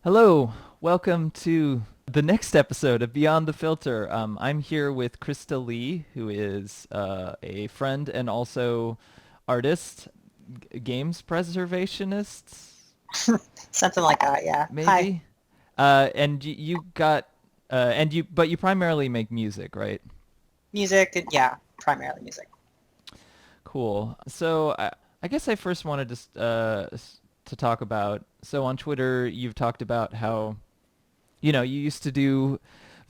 Hello, welcome to the next episode of Beyond the Filter. I'm here with Christa Lee, who is a friend and also artist, games preservationist, Something like that, yeah. Hi. maybe. And but you primarily make music, right? Music, and yeah, primarily music. Cool. I guess I first wanted to talk about. So on Twitter, you've talked about how you used to do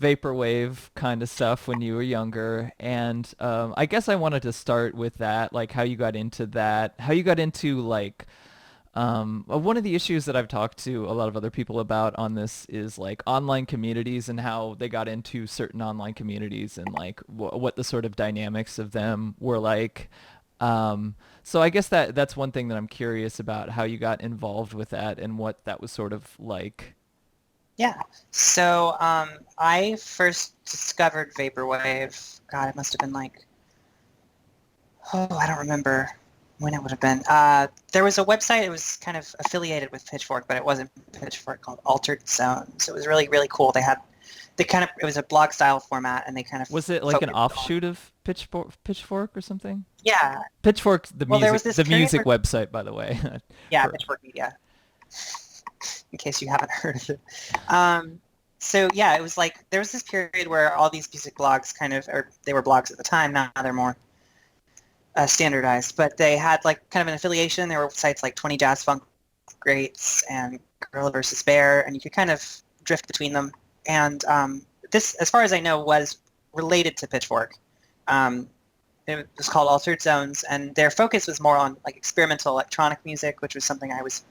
vaporwave kind of stuff when you were younger, and I guess I wanted to start with that, like how you got into that, how you got into one of the issues that I've talked to a lot of other people about on this is like online communities and how they got into certain online communities and like what the sort of dynamics of them were like. So I guess that's one thing that I'm curious about, how you got involved with that and what that was sort of like. Yeah. I first discovered Vaporwave. God, it must have been like, oh, I don't remember when it would have been. There was a website, it was kind of affiliated with Pitchfork, but it wasn't Pitchfork, called Altered Zones. It was really, really cool. It was a blog style format, and they kind of Was it like an focused on, offshoot of Pitchfork or something? yeah. Pitchfork's Well, there was this the period music where, website, by the way. yeah, For Pitchfork Media, in case you haven't heard of it. Um, so yeah, it was like there was this period where all these music blogs kind of, or they were blogs at the time, now they're more standardized, but they had like kind of an affiliation. There were sites like 20 Jazz Funk Greats and Gorilla versus Bear, and you could kind of drift between them. And this, as far as I know, was related to Pitchfork. Um, it was called Altered Zones, and their focus was more on like experimental electronic music, which was something I was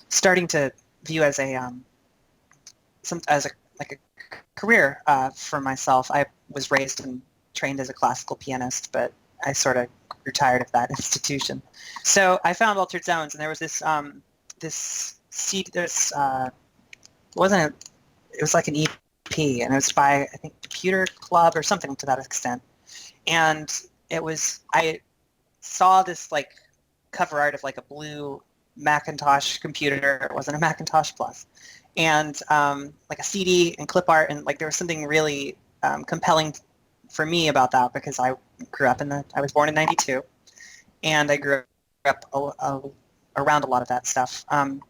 starting to view as a like a career for myself. I was raised and trained as a classical pianist, but I sort of grew tired of that institution. So I found Altered Zones, and there was this seed. It wasn't a, it was like an EP, and it was by, I think, Computer Club or something to that extent. And I saw this like cover art of like a blue Macintosh computer. It wasn't a Macintosh Plus, and like a CD and clip art, and like there was something really compelling for me about that, because I was born in '92, and I grew up around a lot of that stuff. And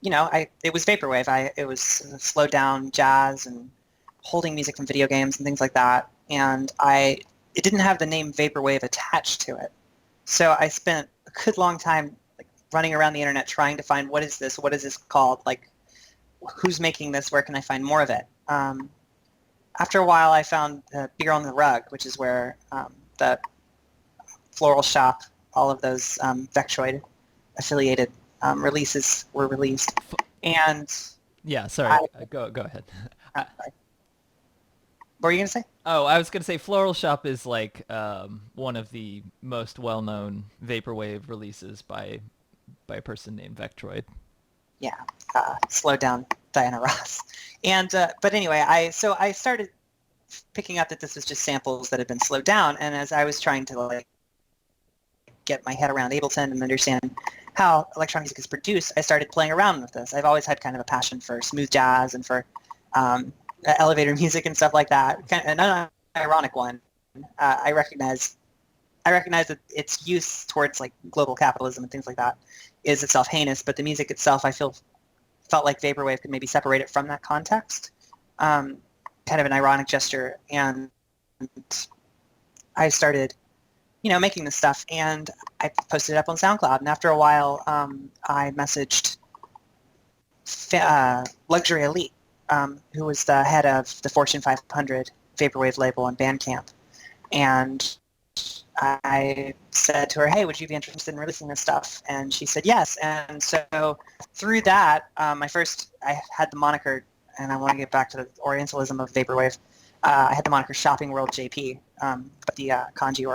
it was vaporwave. It was slowed down jazz and holding music from video games and things like that. And it didn't have the name vaporwave attached to it. So I spent a good long time like running around the internet trying to find, what is this? What is this called? Like, who's making this? Where can I find more of it? After a while, I found Beer on the Rug, which is where the Floral Shop, all of those Vectroid affiliated releases were released. And yeah, sorry. I, Go ahead. sorry. What were you going to say? Oh, I was gonna say Floral Shop is like one of the most well-known vaporwave releases by a person named Vectroid. Yeah, slowed down Diana Ross. And but anyway, I started picking up that this was just samples that had been slowed down, and as I was trying to like get my head around Ableton and understand how electronic music is produced, I started playing around with this. I've always had kind of a passion for smooth jazz and for elevator music and stuff like that. Kind of an ironic one. I recognize that its use towards like global capitalism and things like that is itself heinous, but the music itself, felt like vaporwave could maybe separate it from that context. Kind of an ironic gesture, and I started, making this stuff, and I posted it up on SoundCloud. And after a while, I messaged Luxury Elite, who was the head of the Fortune 500 vaporwave label on Bandcamp, and I said to her, "Hey, would you be interested in releasing this stuff?" And she said yes. And so through that, I had the moniker, and I want to get back to the Orientalism of vaporwave. I had the moniker Shopping World JP, but the kanji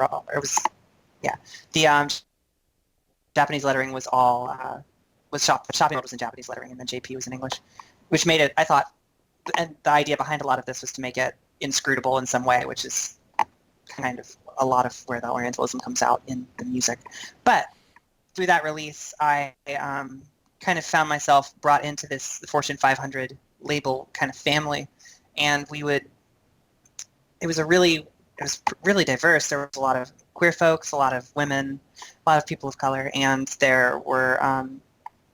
the Japanese lettering was all Shopping World was in Japanese lettering, and then JP was in English, which made it, I thought, and the idea behind a lot of this was to make it inscrutable in some way, which is kind of a lot of where the Orientalism comes out in the music. But through that release, I kind of found myself brought into this the Fortune 500 label kind of family, and we would. It was really diverse. There was a lot of queer folks, a lot of women, a lot of people of color, and there were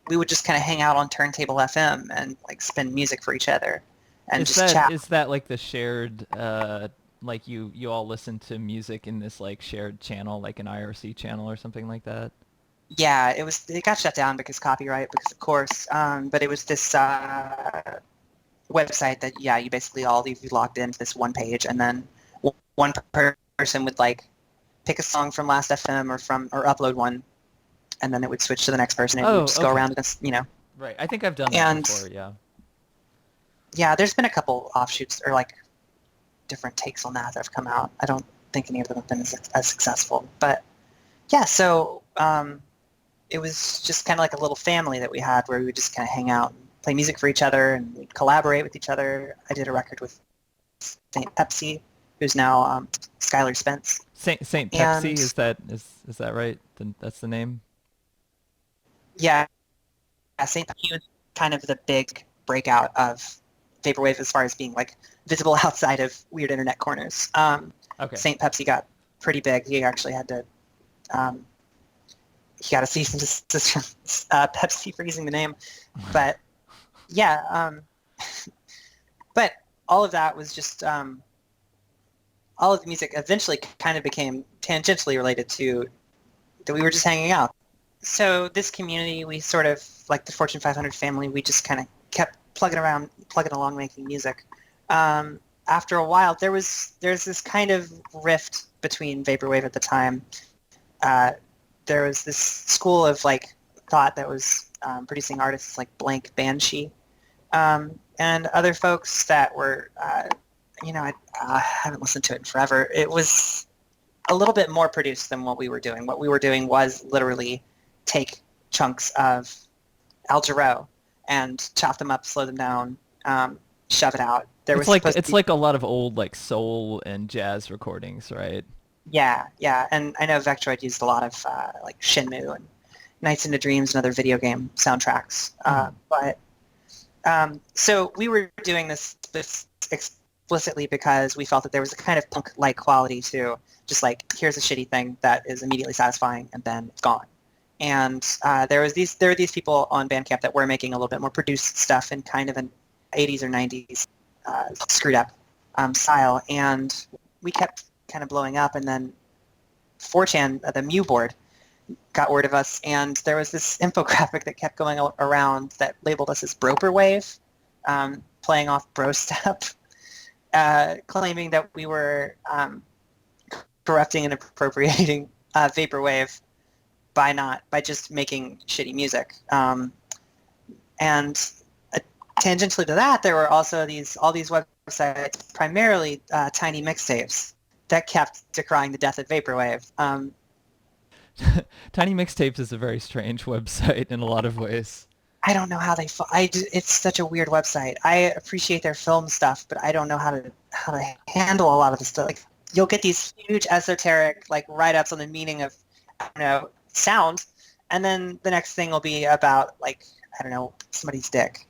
we would just kind of hang out on Turntable FM and like spin music for each other and Is just chat. that like the shared like you all listen to music in this like shared channel, like an IRC channel or something like that? Yeah, it got shut down because copyright, because of course. But it was this website that you basically all you logged into this one page, and then one person would like pick a song from Last FM or upload one, and then it would switch to the next person, and we would Oh, just go okay. around and. Right. I think I've done that And before, yeah. yeah, there's been a couple offshoots or like different takes on that have come out. I don't think any of them have been as successful, but yeah. So it was just kind of like a little family that we had where we would just kind of hang out and play music for each other, and we'd collaborate with each other. I did a record with Saint Pepsi, who's now Skylar Spence. Saint Pepsi, And is that right? That's the name? yeah, Saint Pepsi was kind of the big breakout of Vaporwave as far as being like visible outside of weird internet corners. Okay. Saint Pepsi got pretty big. He actually had to um, he got a cease and desist from Pepsi for using the name. But yeah, but all of that was just all of the music eventually kind of became tangentially related to that we were just hanging out. So this community, we sort of, like the Fortune 500 family, we just kind of kept plugging along, making music. After a while, there's this kind of rift between Vaporwave at the time. There was this school of like thought that was producing artists like Blank Banshee, and other folks that were, I haven't listened to it in forever. It was a little bit more produced than what we were doing. What we were doing was literally take chunks of Al Jarreau and chop them up, slow them down, shove it out. There was supposed to It's be, like a lot of old like soul and jazz recordings, right? yeah, and I know Vectroid used a lot of like Shenmue and Nights into Dreams and other video game soundtracks. But so we were doing this explicitly because we felt that there was a kind of punk-like quality to just like, here's a shitty thing that is immediately satisfying and then it's gone. And there were these people on Bandcamp that were making a little bit more produced stuff in kind of an 80s or 90s screwed up style, and we kept kind of blowing up. And then 4chan, the Mew board, got word of us, and there was this infographic that kept going around that labeled us as Broperwave, playing off bro step, claiming that we were corrupting and appropriating Vaporwave by just making shitty music. And tangentially to that, there were also all these websites, primarily tiny mixtapes, that kept decrying the death of Vaporwave. Tiny Mixtapes is a very strange website in a lot of ways. I don't know how it's such a weird website. I appreciate their film stuff, but I don't know how to handle a lot of the stuff. Like, you'll get these huge esoteric like write-ups on the meaning of, I don't know, sound, and then the next thing will be about like, I don't know, somebody's dick.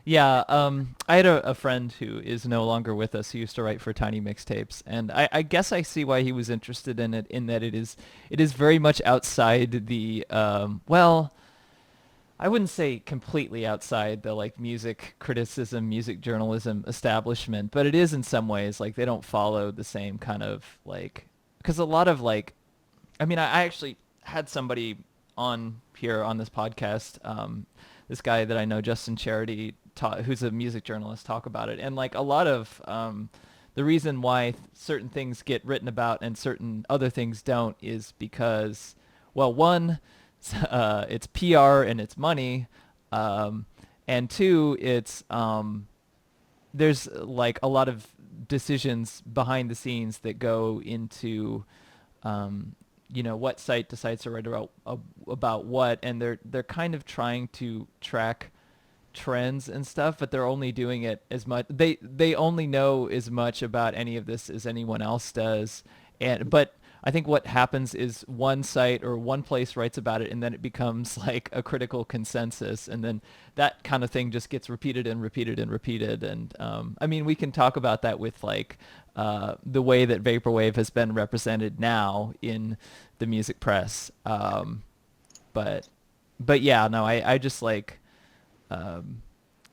Yeah, I had a friend who is no longer with us who used to write for Tiny Mixtapes, and I guess I see why he was interested in it, in that it is very much outside the, well, I wouldn't say completely outside the like music criticism, music journalism establishment, but it is in some ways. Like, they don't follow the same kind of like, because a lot of like, I mean, I actually had somebody on here on this podcast, this guy that I know, Justin Charity, who's a music journalist, talk about it. And like a lot of the reason why certain things get written about and certain other things don't is because, well, one, it's PR and it's money, and two, it's there's like a lot of decisions behind the scenes that go into what site decides to write about what, and they're kind of trying to track trends and stuff, but they're only doing it as much, they only know as much about any of this as anyone else does, but I think what happens is one site or one place writes about it, and then it becomes like a critical consensus, and then that kind of thing just gets repeated and repeated and repeated. And I mean, we can talk about that with like the way that vaporwave has been represented now in the music press. But but yeah, no, I just like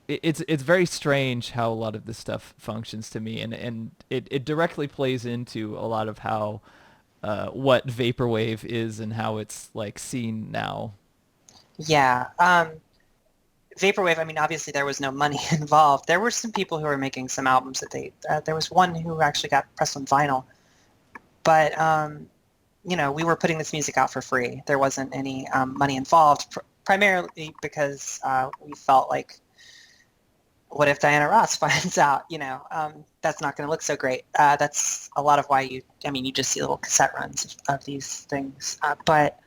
it's very strange how a lot of this stuff functions to me, and it directly plays into a lot of how what vaporwave is and how it's like seen now. Yeah. Vaporwave, I mean, obviously there was no money involved. There were some people who were making some albums that there was one who actually got pressed on vinyl, but we were putting this music out for free. There wasn't any money involved, primarily because we felt like, what if Diana Ross finds out? That's not going to look so great. That's a lot of why you just see little cassette runs of these things. But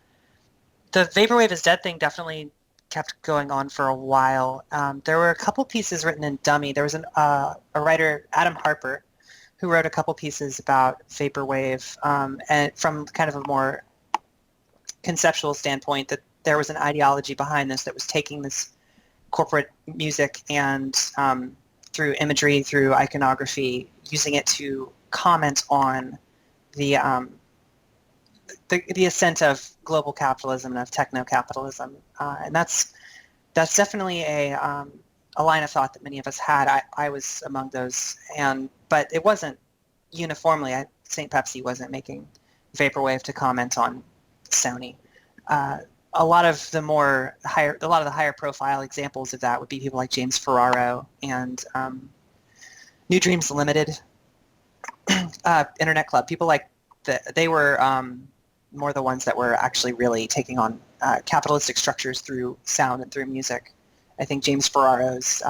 the Vaporwave is Dead thing definitely kept going on for a while. There were a couple pieces written in dummy. There was a writer, Adam Harper, who wrote a couple pieces about Vaporwave, and from kind of a more conceptual standpoint, that there was an ideology behind this that was taking this corporate music and through imagery, through iconography, using it to comment on the ascent of global capitalism and of techno-capitalism, and that's definitely a line of thought that many of us had. I was among those, but it wasn't uniformly. St. Pepsi wasn't making vaporwave to comment on Sony. A lot of the higher profile examples of that would be people like James Ferraro and New Dreams Limited, Internet Club. People like they were more the ones that were actually really taking on capitalistic structures through sound and through music. I think James Ferraro's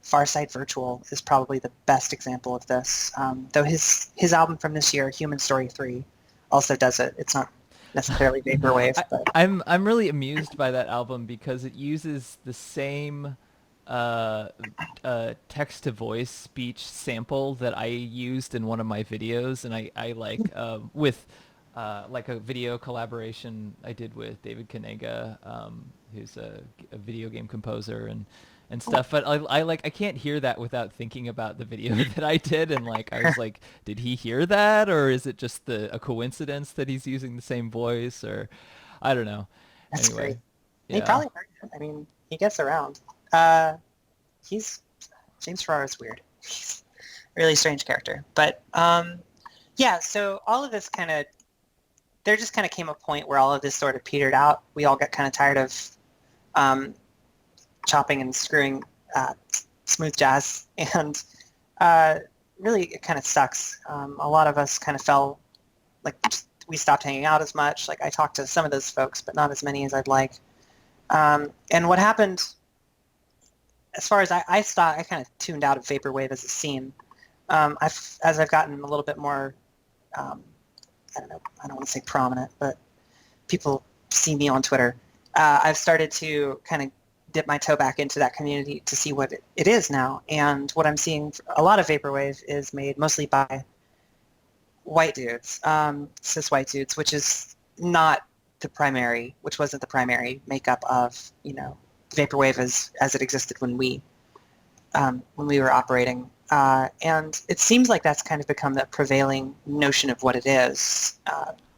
Farside Virtual is probably the best example of this. Though his album from this year, Human Story 3, also does it. It's not necessarily vaporwave, but I'm really amused by that album because it uses the same text to voice speech sample that I used in one of my videos, and I like with like a video collaboration I did with David Kanega, who's a video game composer and stuff. But I can't hear that without thinking about the video that I did, and like I was like, did he hear that, or is it just a coincidence that he's using the same voice, or I don't know. that's Anyway, great. He yeah. probably heard it. I mean, he gets around. Uh, he's James Ferraro's weird. He's a really strange character. But yeah, so all of this there just kind of came a point where all of this sort of petered out. We all got kind of tired of chopping and screwing smooth jazz, and really it kind of sucks. A lot of us kind of fell, like, we stopped hanging out as much. Like, I talked to some of those folks, but not as many as I'd like. And what happened, as far as I kind of tuned out of vaporwave as a scene. As I've gotten a little bit more, I don't know, I don't want to say prominent, but people see me on Twitter. I've started to kind of dip my toe back into that community to see what it is now. And what I'm seeing, a lot of vaporwave is made mostly by white dudes, cis white dudes, which wasn't the primary makeup of, vaporwave as it existed when we were operating. And it seems like that's kind of become the prevailing notion of what it is.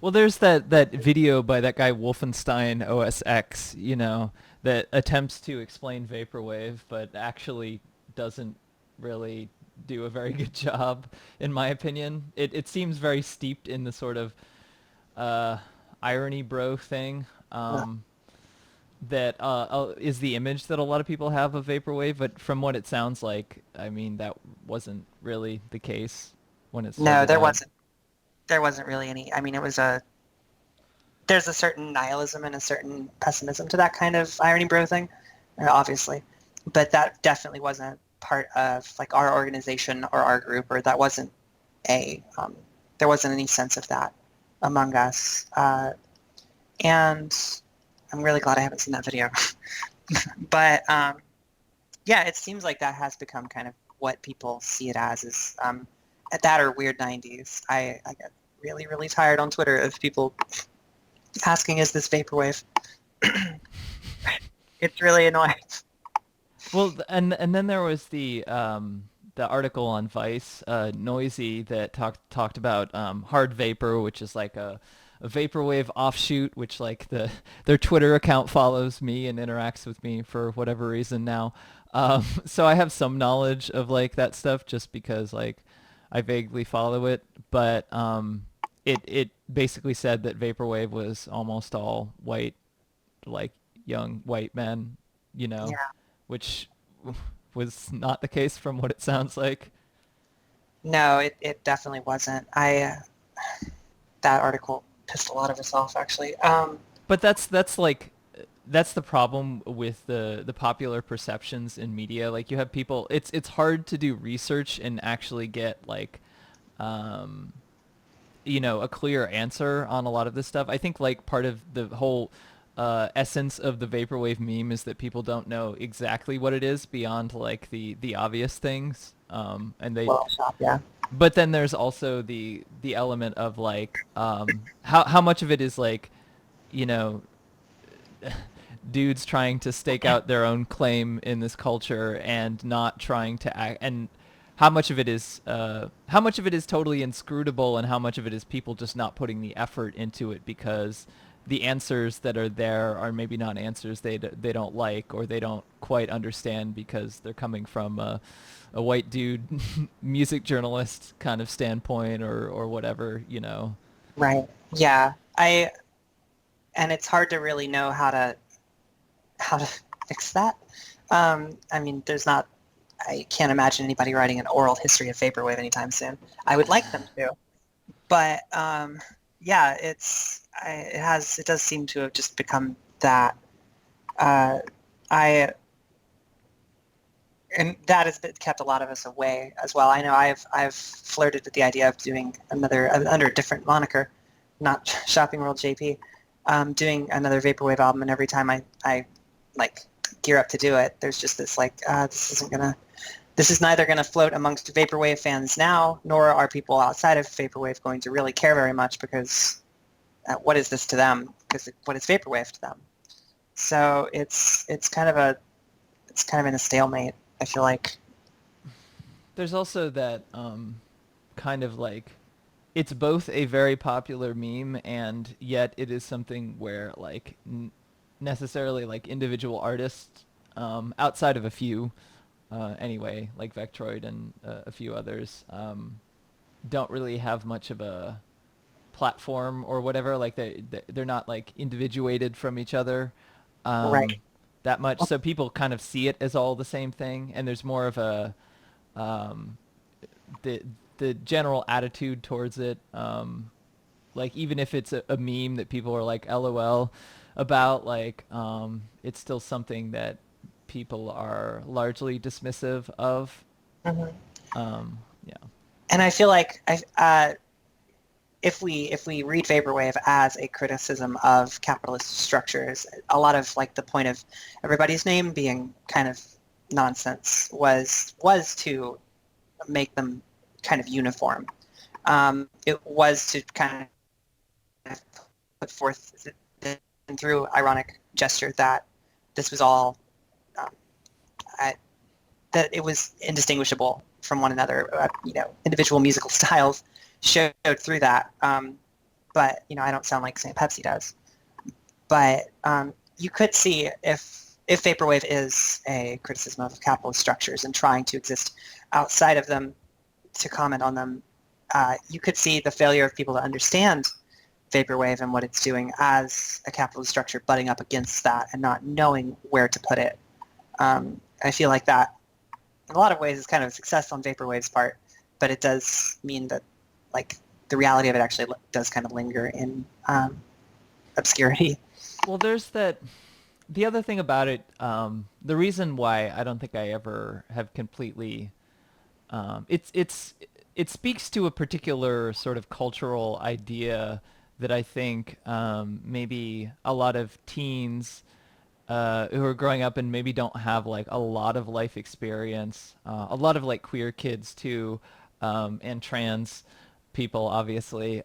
Well, there's that video by that guy Wolfenstein OSX, that attempts to explain vaporwave, but actually doesn't really do a very good job, in my opinion. It seems very steeped in the sort of irony bro thing. That is the image that a lot of people have of vaporwave, but from what it sounds like, I mean, that wasn't really the case when it No, started out. there wasn't really any. I mean, there's a certain nihilism and a certain pessimism to that kind of irony bro thing, obviously, but that definitely wasn't part of like our organization or our group, or that wasn't there wasn't any sense of that among us, and I'm really glad I haven't seen that video. But yeah, it seems like that has become kind of what people see it as, is at that or weird 90s. I get really, really tired on Twitter of people asking, "Is this vaporwave?" It's really annoying. Well, and then there was the article on Vice, Noisy, that talked about hard vapor, which is like a vaporwave offshoot, which like their Twitter account follows me and interacts with me for whatever reason now. So I have some knowledge of like that stuff just because like I vaguely follow it, but it basically said that vaporwave was almost all white, like young white men, you know, Yeah. which was not the case from what it sounds like. No, it definitely wasn't. That article pissed a lot of us off, actually. But that's like that's the problem with the popular perceptions in media. Like you have people, it's hard to do research and actually get like um a clear answer on a lot of this stuff. I think like part of the whole essence of the vaporwave meme is that people don't know exactly what it is beyond like the obvious things. And they Well, shop, yeah. But then there's also the element of like how much of it is like you know dudes trying to stake out their own claim in this culture and not trying to act, and how much of it is totally inscrutable and how much of it is people just not putting the effort into it because the answers that are there are maybe not answers they don't like or they don't quite understand because they're coming from a white dude music journalist kind of standpoint or whatever, you know. Right. Yeah. And it's hard to really know how to fix that. I mean, I can't imagine anybody writing an oral history of vaporwave anytime soon. I would like them to, but yeah, it does seem to have just become that. Uh, I and that has kept a lot of us away as well. I know I've flirted with the idea of doing another under a different moniker, not Shopping World JP, doing another vaporwave album, and every time I like gear up to do it, there's just this like this is neither gonna float amongst vaporwave fans now, nor are people outside of vaporwave going to really care very much because what is this to them? Because what is vaporwave to them? So it's kind of in a stalemate. I feel like. There's also that kind of like it's both a very popular meme and yet it is something where like necessarily like individual artists outside of a few anyway, like Vectroid and a few others, don't really have much of a platform or whatever. Like they're not like individuated from each other Right. that much. So people kind of see it as all the same thing, and there's more of a um, the the general attitude towards it. Like even if it's a meme that people are like LOL about, like it's still something that people are largely dismissive of. Hmm. Yeah. And I feel like if we read vaporwave as a criticism of capitalist structures, a lot of like the point of everybody's name being kind of nonsense was to make them kind of uniform. It was to kind of put forth through ironic gesture that this was all um, I, that it was indistinguishable from one another. Individual musical styles showed through that. But I don't sound like St. Pepsi does. But you could see if vaporwave is a criticism of capitalist structures and trying to exist outside of them to comment on them, you could see the failure of people to understand vaporwave and what it's doing as a capitalist structure butting up against that and not knowing where to put it. I feel like that, in a lot of ways, is kind of a success on vaporwave's part, but it does mean that, like, the reality of it actually does kind of linger in obscurity. Well, there's that. The other thing about it, the reason why I don't think I ever have completely, it speaks to a particular sort of cultural idea that I think maybe a lot of teens who are growing up and maybe don't have like a lot of life experience, a lot of like queer kids too, and trans. people, obviously,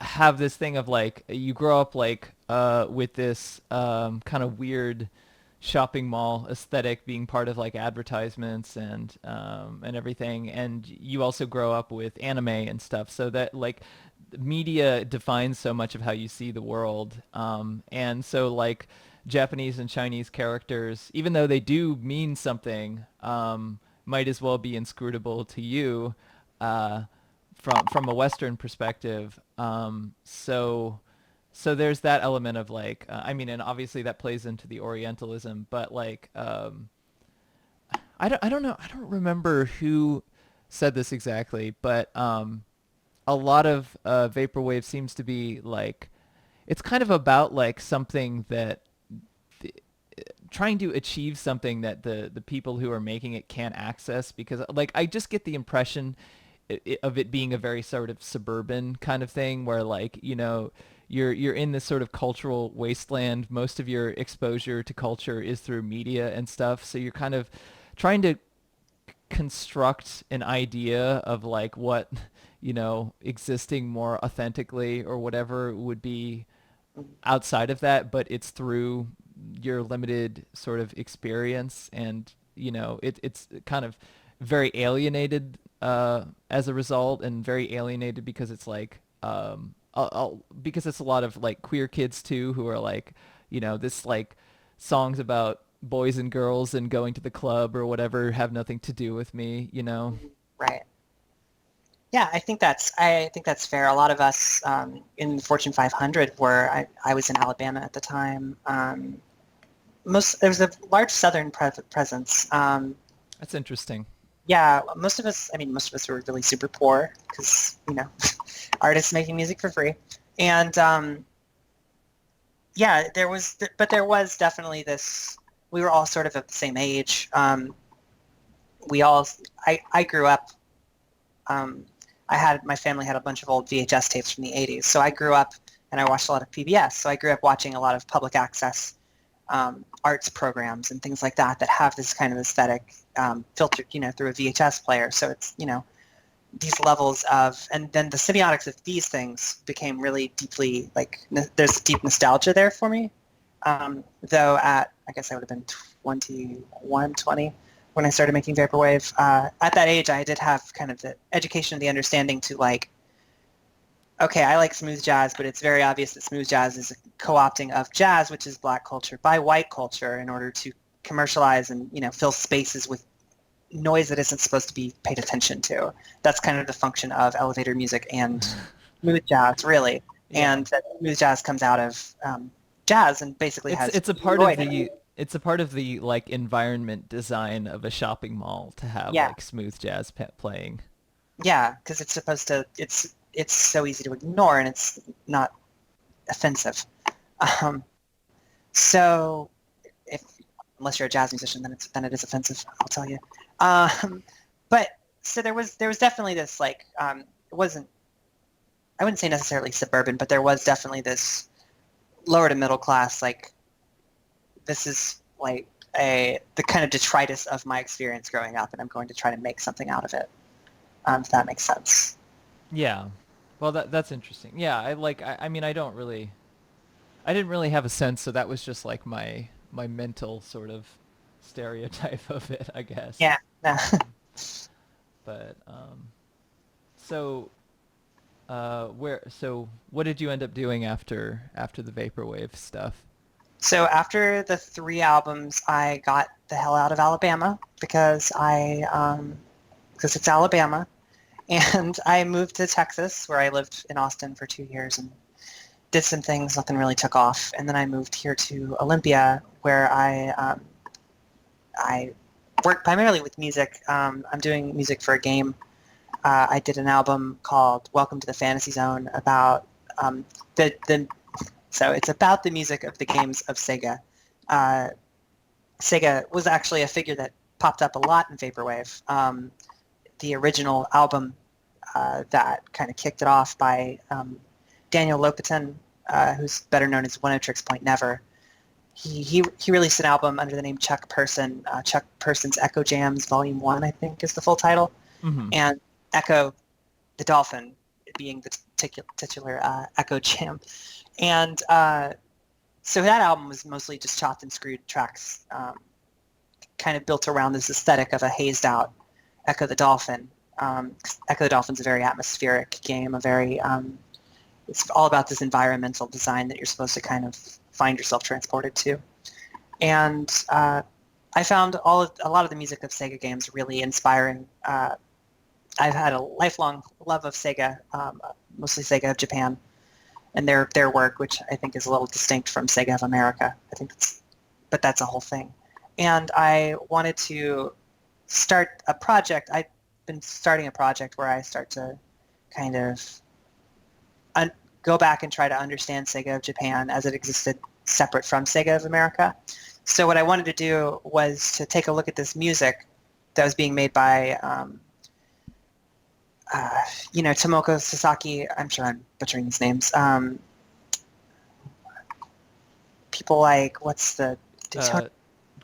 have this thing of like you grow up like with this kind of weird shopping mall aesthetic being part of like advertisements and everything, and you also grow up with anime and stuff, so that like media defines so much of how you see the world, and so like Japanese and Chinese characters, even though they do mean something, might as well be inscrutable to you. From a Western perspective. So there's that element of like, I mean, and obviously that plays into the Orientalism, but like, I don't know, I don't remember who said this exactly, but a lot of vaporwave seems to be like, it's kind of about like something that trying to achieve something that the people who are making it can't access, because like I just get the impression of it being a very sort of suburban kind of thing where like, you know, you're in this sort of cultural wasteland. Most of your exposure to culture is through media and stuff, so you're kind of trying to construct an idea of like what, you know, existing more authentically or whatever would be outside of that, but it's through your limited sort of experience, and you know it's kind of very alienated as a result, and very alienated because it's like because it's a lot of like queer kids too who are like, you know, this like songs about boys and girls and going to the club or whatever have nothing to do with me, you know. Right. Yeah, I think that's fair. A lot of us in the Fortune 500 were I was in Alabama at the time. Most There was a large Southern presence. That's interesting. Yeah, most of us were really super poor because, you know, artists making music for free. And yeah, but there was definitely this. We were all sort of at the same age. We all, I grew up. My family had a bunch of old VHS tapes from the 80s, so I grew up and I watched a lot of PBS. So I grew up watching a lot of public access arts programs and things like that that have this kind of aesthetic filtered, you know, through a VHS player. So it's, you know, these levels of, and then the semiotics of these things became really deeply, like, there's deep nostalgia there for me. Though I guess I would have been 21, 20 when I started making Vaporwave. At that age, I did have kind of the education, the understanding to like, okay, I like smooth jazz, but it's very obvious that smooth jazz is a co-opting of jazz, which is black culture, by white culture in order to commercialize and, you know, fill spaces with noise that isn't supposed to be paid attention to. That's kind of the function of elevator music and smooth jazz, really. Yeah. And that smooth jazz comes out of jazz and basically has It's a part of noise. the like environment design of a shopping mall to have Yeah, like smooth jazz playing. yeah, because it's supposed to. It's so easy to ignore, and it's not offensive. Um, so, if unless you're a jazz musician, then it is offensive. I'll tell you. Um, but so there was definitely this like it wasn't, I wouldn't say necessarily suburban, but there was definitely this lower to middle class, like, this is like the kind of detritus of my experience growing up, and I'm going to try to make something out of it. If that makes sense. Yeah. Well, that's interesting. Yeah, I mean I didn't really have a sense, so that was just like my mental sort of stereotype of it, I guess. Yeah. No. But so so what did you end up doing after the vaporwave stuff? So after the 3 albums, I got the hell out of Alabama because it's Alabama, and I moved to Texas, where I lived in Austin for 2 years and did some things. Nothing really took off, and then I moved here to Olympia, where I work primarily with music. I'm doing music for a game. I did an album called Welcome to the Fantasy Zone about the so it's about the music of the games of Sega. Uh, Sega was actually a figure that popped up a lot in Vaporwave. The original album that kind of kicked it off by Daniel Lopatin, who's better known as One O Tricks Point Never. He released an album under the name Chuck Person. Chuck Person's Echo Jams Volume 1, I think, is the full title. Mm-hmm. And Echo the Dolphin being the titular Echo Jam. And so that album was mostly just chopped and screwed tracks, kind of built around this aesthetic of a hazed out Echo the Dolphin. Echo the Dolphin's a very atmospheric game, it's all about this environmental design that you're supposed to kind of find yourself transported to. And I found a lot of the music of Sega games really inspiring. I've had a lifelong love of Sega, mostly Sega of Japan, and their work, which I think is a little distinct from Sega of America. But that's a whole thing. And I wanted to start a project. I've been starting a project where I start to kind of go back and try to understand Sega of Japan as it existed separate from Sega of America. So what I wanted to do was to take a look at this music that was being made by, Tomoko Sasaki. I'm sure I'm butchering these names. People like, what's the...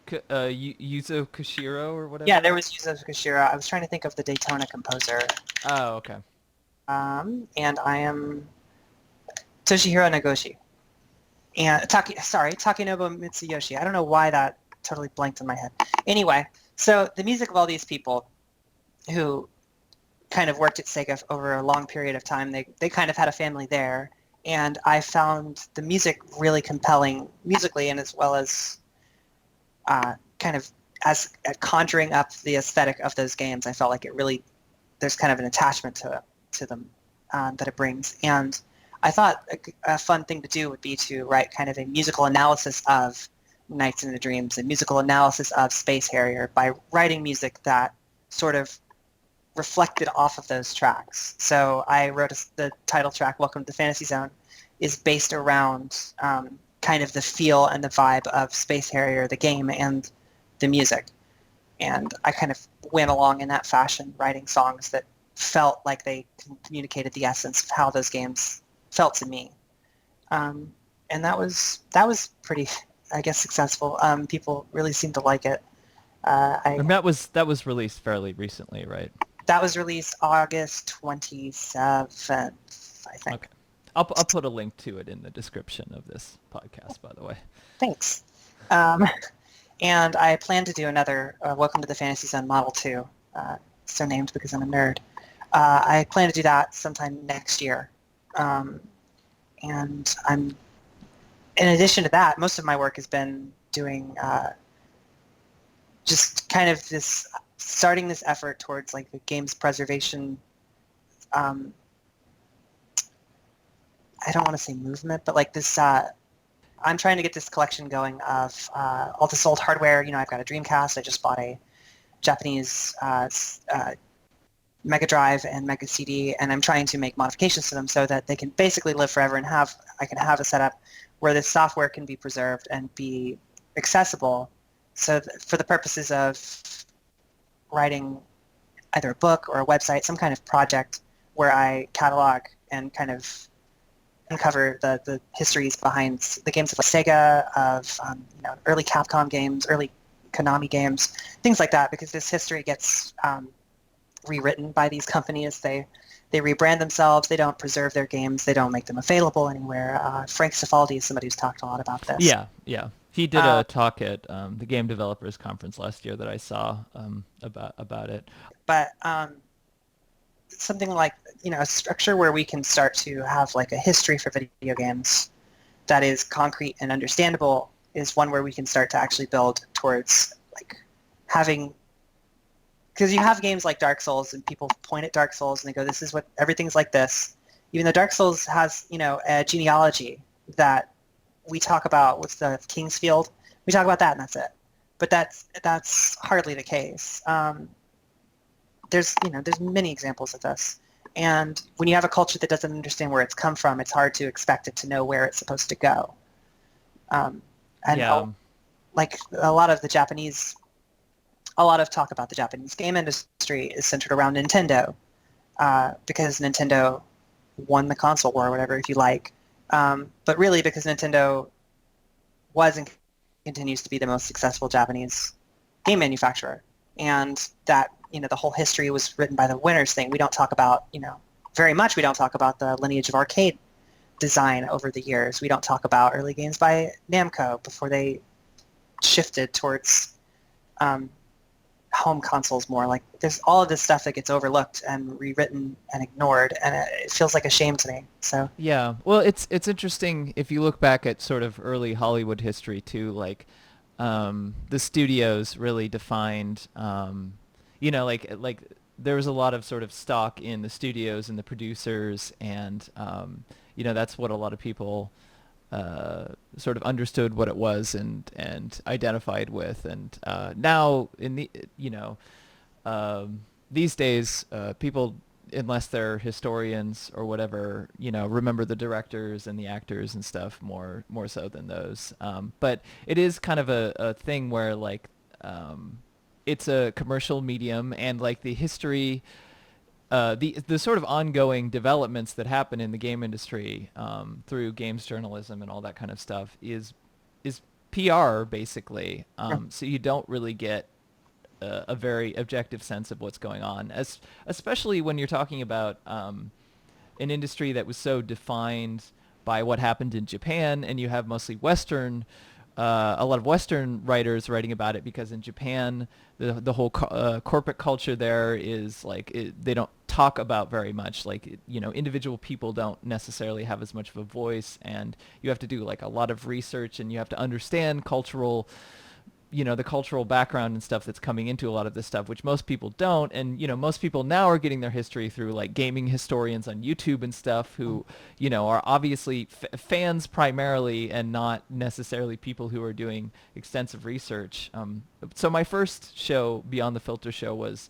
Yuzo Koshiro or whatever? Yeah, there was Yuzo Koshiro. I was trying to think of the Daytona composer. Oh, okay. And I am Toshihiro Nagoshi. And Takenobu Mitsuyoshi. I don't know why that totally blanked in my head. Anyway, so the music of all these people who kind of worked at Sega over a long period of time, they kind of had a family there. And I found the music really compelling musically, and as well as kind of as conjuring up the aesthetic of those games. I felt like there's kind of an attachment to them that it brings. And I thought a fun thing to do would be to write kind of a musical analysis of Nights into Dreams, a musical analysis of Space Harrier by writing music that sort of reflected off of those tracks. So I wrote the title track, Welcome to the Fantasy Zone, is based around kind of the feel and the vibe of Space Harrier, the game, and the music. And I kind of went along in that fashion, writing songs that felt like they communicated the essence of how those games felt to me. And that was pretty, I guess, successful. People really seemed to like it. And that was released fairly recently, right? That was released August 27th, I think. Okay. I'll put a link to it in the description of this podcast, by the way. Thanks. And I plan to do another Welcome to the Fantasy Zone Model 2, so named because I'm a nerd. I plan to do that sometime next year. And in addition to that, most of my work has been doing just kind of starting this effort towards like the game's preservation. I don't want to say movement, but like this, I'm trying to get this collection going of all this old hardware. I've got a Dreamcast. I just bought a Japanese Mega Drive and Mega CD, and I'm trying to make modifications to them so that they can basically live forever, and I can have a setup where this software can be preserved and be accessible. So for the purposes of writing either a book or a website, some kind of project where I catalog and kind of uncover the histories behind the games of Sega, of early Capcom games, early Konami games, things like that, because this history gets rewritten by these companies. They rebrand themselves. They don't preserve their games. They don't make them available anywhere. Frank Cifaldi is somebody who's talked a lot about this. Yeah. He did a talk at the Game Developers Conference last year that I saw about it. But something like a structure where we can start to have like a history for video games that is concrete and understandable is one where we can start to actually build towards like having, because you have games like Dark Souls and people point at Dark Souls and they go, this is what everything's like this, even though Dark Souls has a genealogy that we talk about with the Kingsfield. We talk about that and that's it. But that's hardly the case. There's many examples of this. And when you have a culture that doesn't understand where it's come from, it's hard to expect it to know where it's supposed to go. Like a lot of talk about the Japanese game industry is centered around Nintendo, because Nintendo won the console war or whatever, if you like. But really because Nintendo was and continues to be the most successful Japanese game manufacturer. And that, the whole history was written by the winners thing. We don't talk about, very much we don't talk about the lineage of arcade design over the years. We don't talk about early games by Namco before they shifted towards home consoles more. Like there's all of this stuff that gets overlooked and rewritten and ignored, and it feels like a shame to me. So Yeah. Well, it's interesting if you look back at sort of early Hollywood history too, like the studios really defined, like there was a lot of sort of stock in the studios and the producers, and that's what a lot of people sort of understood what it was and identified with. And now in the these days, people, unless they're historians or whatever, remember the directors and the actors and stuff more so than those. But it is kind of a thing where like it's a commercial medium, and like the history, the sort of ongoing developments that happen in the game industry through games journalism and all that kind of stuff is PR basically. So you don't really get a very objective sense of what's going on, especially when you're talking about an industry that was so defined by what happened in Japan, and you have mostly a lot of Western writers writing about it, because in Japan, the whole corporate culture there is like they don't talk about very much. Like individual people don't necessarily have as much of a voice, and you have to do like a lot of research, and you have to understand the cultural background and stuff that's coming into a lot of this stuff, which most people don't. And most people now are getting their history through like gaming historians on YouTube and stuff, who are obviously fans primarily, and not necessarily people who are doing extensive research. So my first show, Beyond the Filter Show, was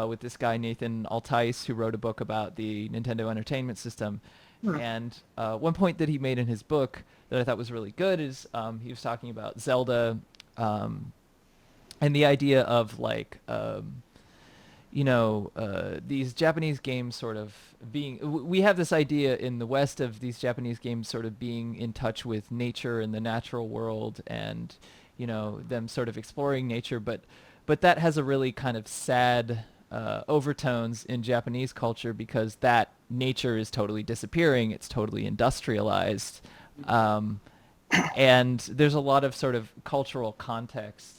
with this guy Nathan Altice, who wrote a book about the Nintendo Entertainment System. And one point that he made in his book that I thought was really good is he was talking about Zelda, and the idea of like these Japanese games sort of being, we have this idea in the West of these Japanese games sort of being in touch with nature and the natural world, and them sort of exploring nature, but that has a really kind of sad overtones in Japanese culture, because that nature is totally disappearing. It's totally industrialized. And there's a lot of sort of cultural context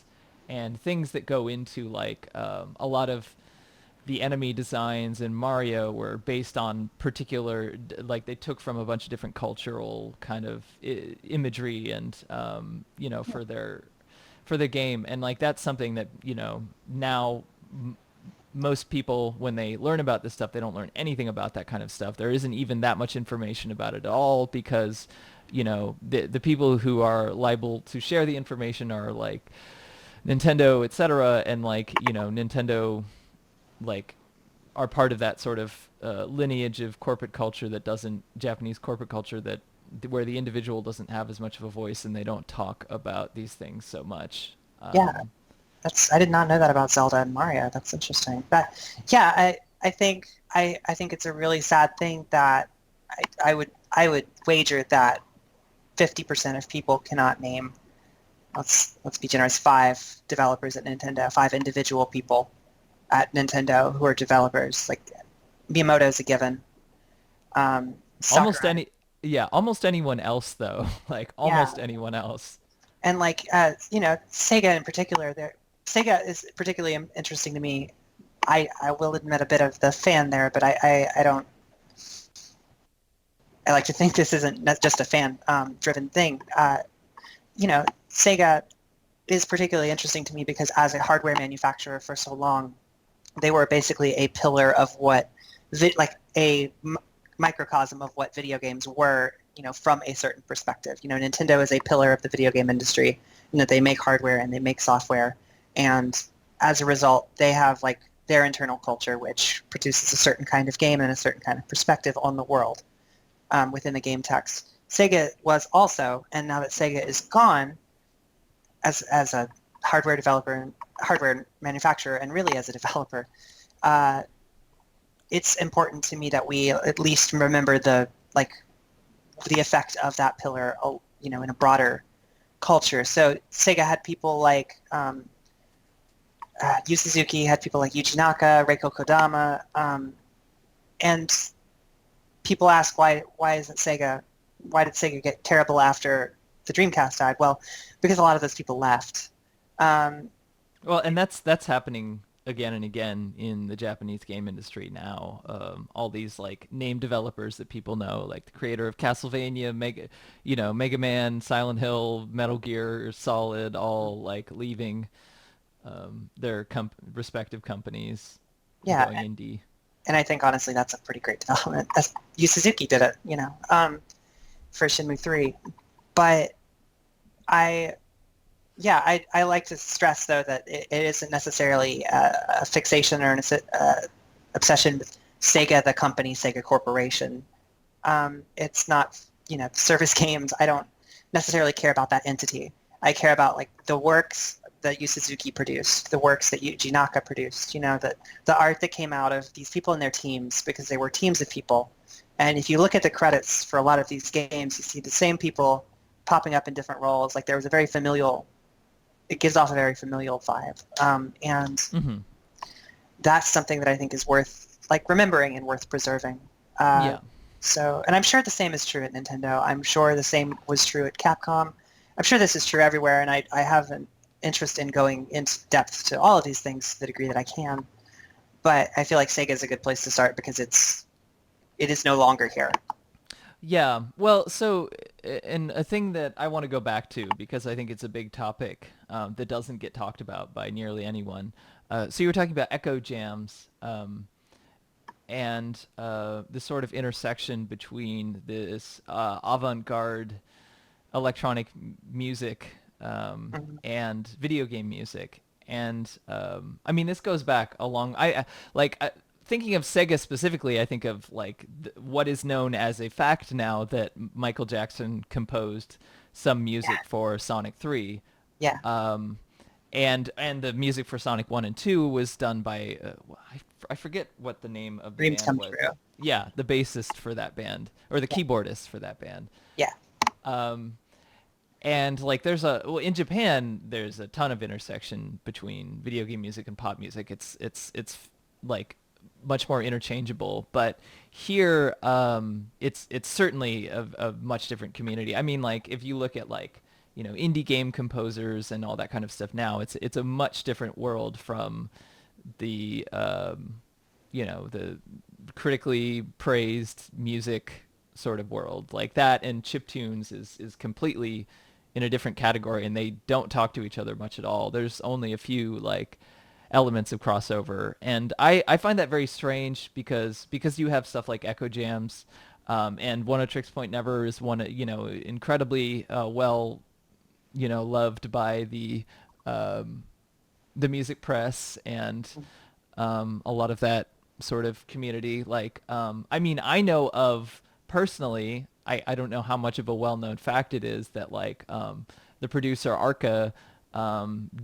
and things that go into like a lot of the enemy designs in Mario were based on particular, like they took from a bunch of different cultural kind of imagery, and for their game. And like that's something that now most people, when they learn about this stuff, they don't learn anything about that kind of stuff. There isn't even that much information about it at all, because the people who are liable to share the information are like Nintendo, etc., and like Nintendo like are part of that sort of lineage of corporate culture that doesn't, Japanese corporate culture, that where the individual doesn't have as much of a voice, and they don't talk about these things so much. yeah, I did not know that about Zelda and Mario. That's interesting. But yeah, I think it's a really sad thing that I would wager that 50% of people cannot name, let's be generous, 5 developers at Nintendo, 5 individual people at Nintendo who are developers. Like Miyamoto is a given. Almost Sakurai, almost anyone else though, like yeah, almost anyone else. and like Sega in particular. Sega is particularly interesting to me. I will admit a bit of the fan there, but I don't. I like to think this isn't just a fan driven thing. Sega is particularly interesting to me because as a hardware manufacturer for so long, they were basically a pillar of what, microcosm of what video games were, from a certain perspective. Nintendo is a pillar of the video game industry in that they make hardware and they make software, and as a result, they have like their internal culture, which produces a certain kind of game and a certain kind of perspective on the world within the game text. Sega was also, and now that Sega is gone, as a hardware developer, hardware manufacturer, and really as a developer, it's important to me that we at least remember the effect of that pillar, in a broader culture. So Sega had people like Yu Suzuki, had people like Yuji Naka, Reiko Kodama, and people ask why did Sega get terrible after the Dreamcast died? Well, because a lot of those people left. Um, Well, and that's happening again and again in the Japanese game industry now. All these like name developers that people know, like the creator of Castlevania, Mega Man, Silent Hill, Metal Gear Solid, all like leaving their respective companies and yeah, going indie. and I think honestly that's a pretty great development. Yu Suzuki did it, for Shenmue 3. But I yeah, I like to stress though that it isn't necessarily a fixation or an obsession with Sega, the company, Sega Corporation. It's not, service games. I don't necessarily care about that entity. I care about like the works that Yu Suzuki produced, the works that Yuji Naka produced, the art that came out of these people and their teams, because they were teams of people. And if you look at the credits for a lot of these games, you see the same people popping up in different roles. Like there was it gives off a very familial vibe. And Hmm. that's something that I think is worth like remembering and worth preserving. Uh, Yeah. and I'm sure the same is true at Nintendo. I'm sure the same was true at Capcom. I'm sure this is true everywhere, and I have an interest in going into depth to all of these things to the degree that I can. But I feel like Sega is a good place to start because it is no longer here. Yeah. Well, so, and a thing that I want to go back to because I think it's a big topic that doesn't get talked about by nearly anyone. So you were talking about echo jams and the sort of intersection between this avant-garde electronic music Mhm. and video game music. And I mean, this goes back a long. Thinking of Sega specifically, I think of like what is known as a fact now that Michael Jackson composed some music Yeah, for Sonic 3. yeah. Um, and the music for Sonic 1 and 2 was done by I forget what the name of the Dreams band come was. true. Yeah, the bassist for that band or the Yeah, keyboardist for that band. yeah, Um, and like in Japan there's a ton of intersection between video game music and pop music. It's like much more interchangeable, but here it's certainly a much different community. I mean, like if you look at like indie game composers and all that kind of stuff now, it's a much different world from the the critically praised music sort of world. Like that and chiptunes is completely in a different category, and they don't talk to each other much at all. There's only a few like elements of crossover, and I find that very strange because you have stuff like echo jams, and One of Tricks Point Never is one incredibly well loved by the music press and a lot of that sort of community. Like, I mean, I know of personally, I don't know how much of a well-known fact it is that like the producer Arca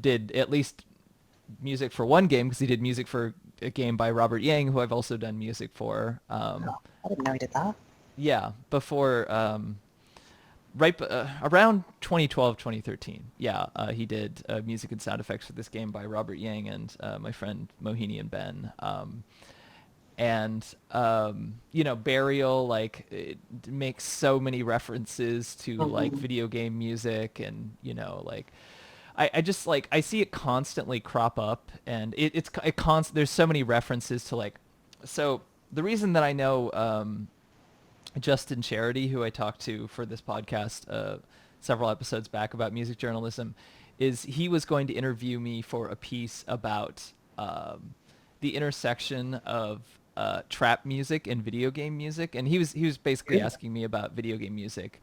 did at least music for one game because he did music for a game by Robert Yang, who I've also done music for. oh, I didn't know he did that. Yeah, before around 2012 2013, yeah, he did music and sound effects for this game by Robert Yang and my friend Mohini and Ben. And Burial, like it makes so many references to like Hmm. video game music, and like I just like I see it constantly crop up, and there's so many references to like. So the reason that I know Justin Charity, who I talked to for this podcast several episodes back about music journalism, is he was going to interview me for a piece about the intersection of trap music and video game music, and he was basically Really? asking me about video game music,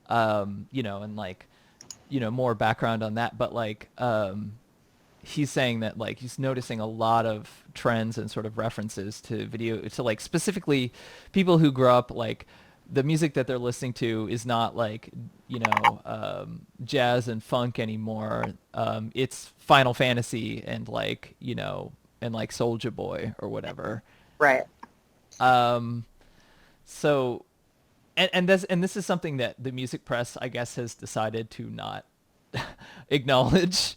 and like more background on that, but like he's saying that like he's noticing a lot of trends and sort of references to like specifically people who grow up like the music that they're listening to is not like jazz and funk anymore. It's Final Fantasy and like and like Soulja Boy or whatever. Right. um so and this is something that the music press, I guess, has decided to not acknowledge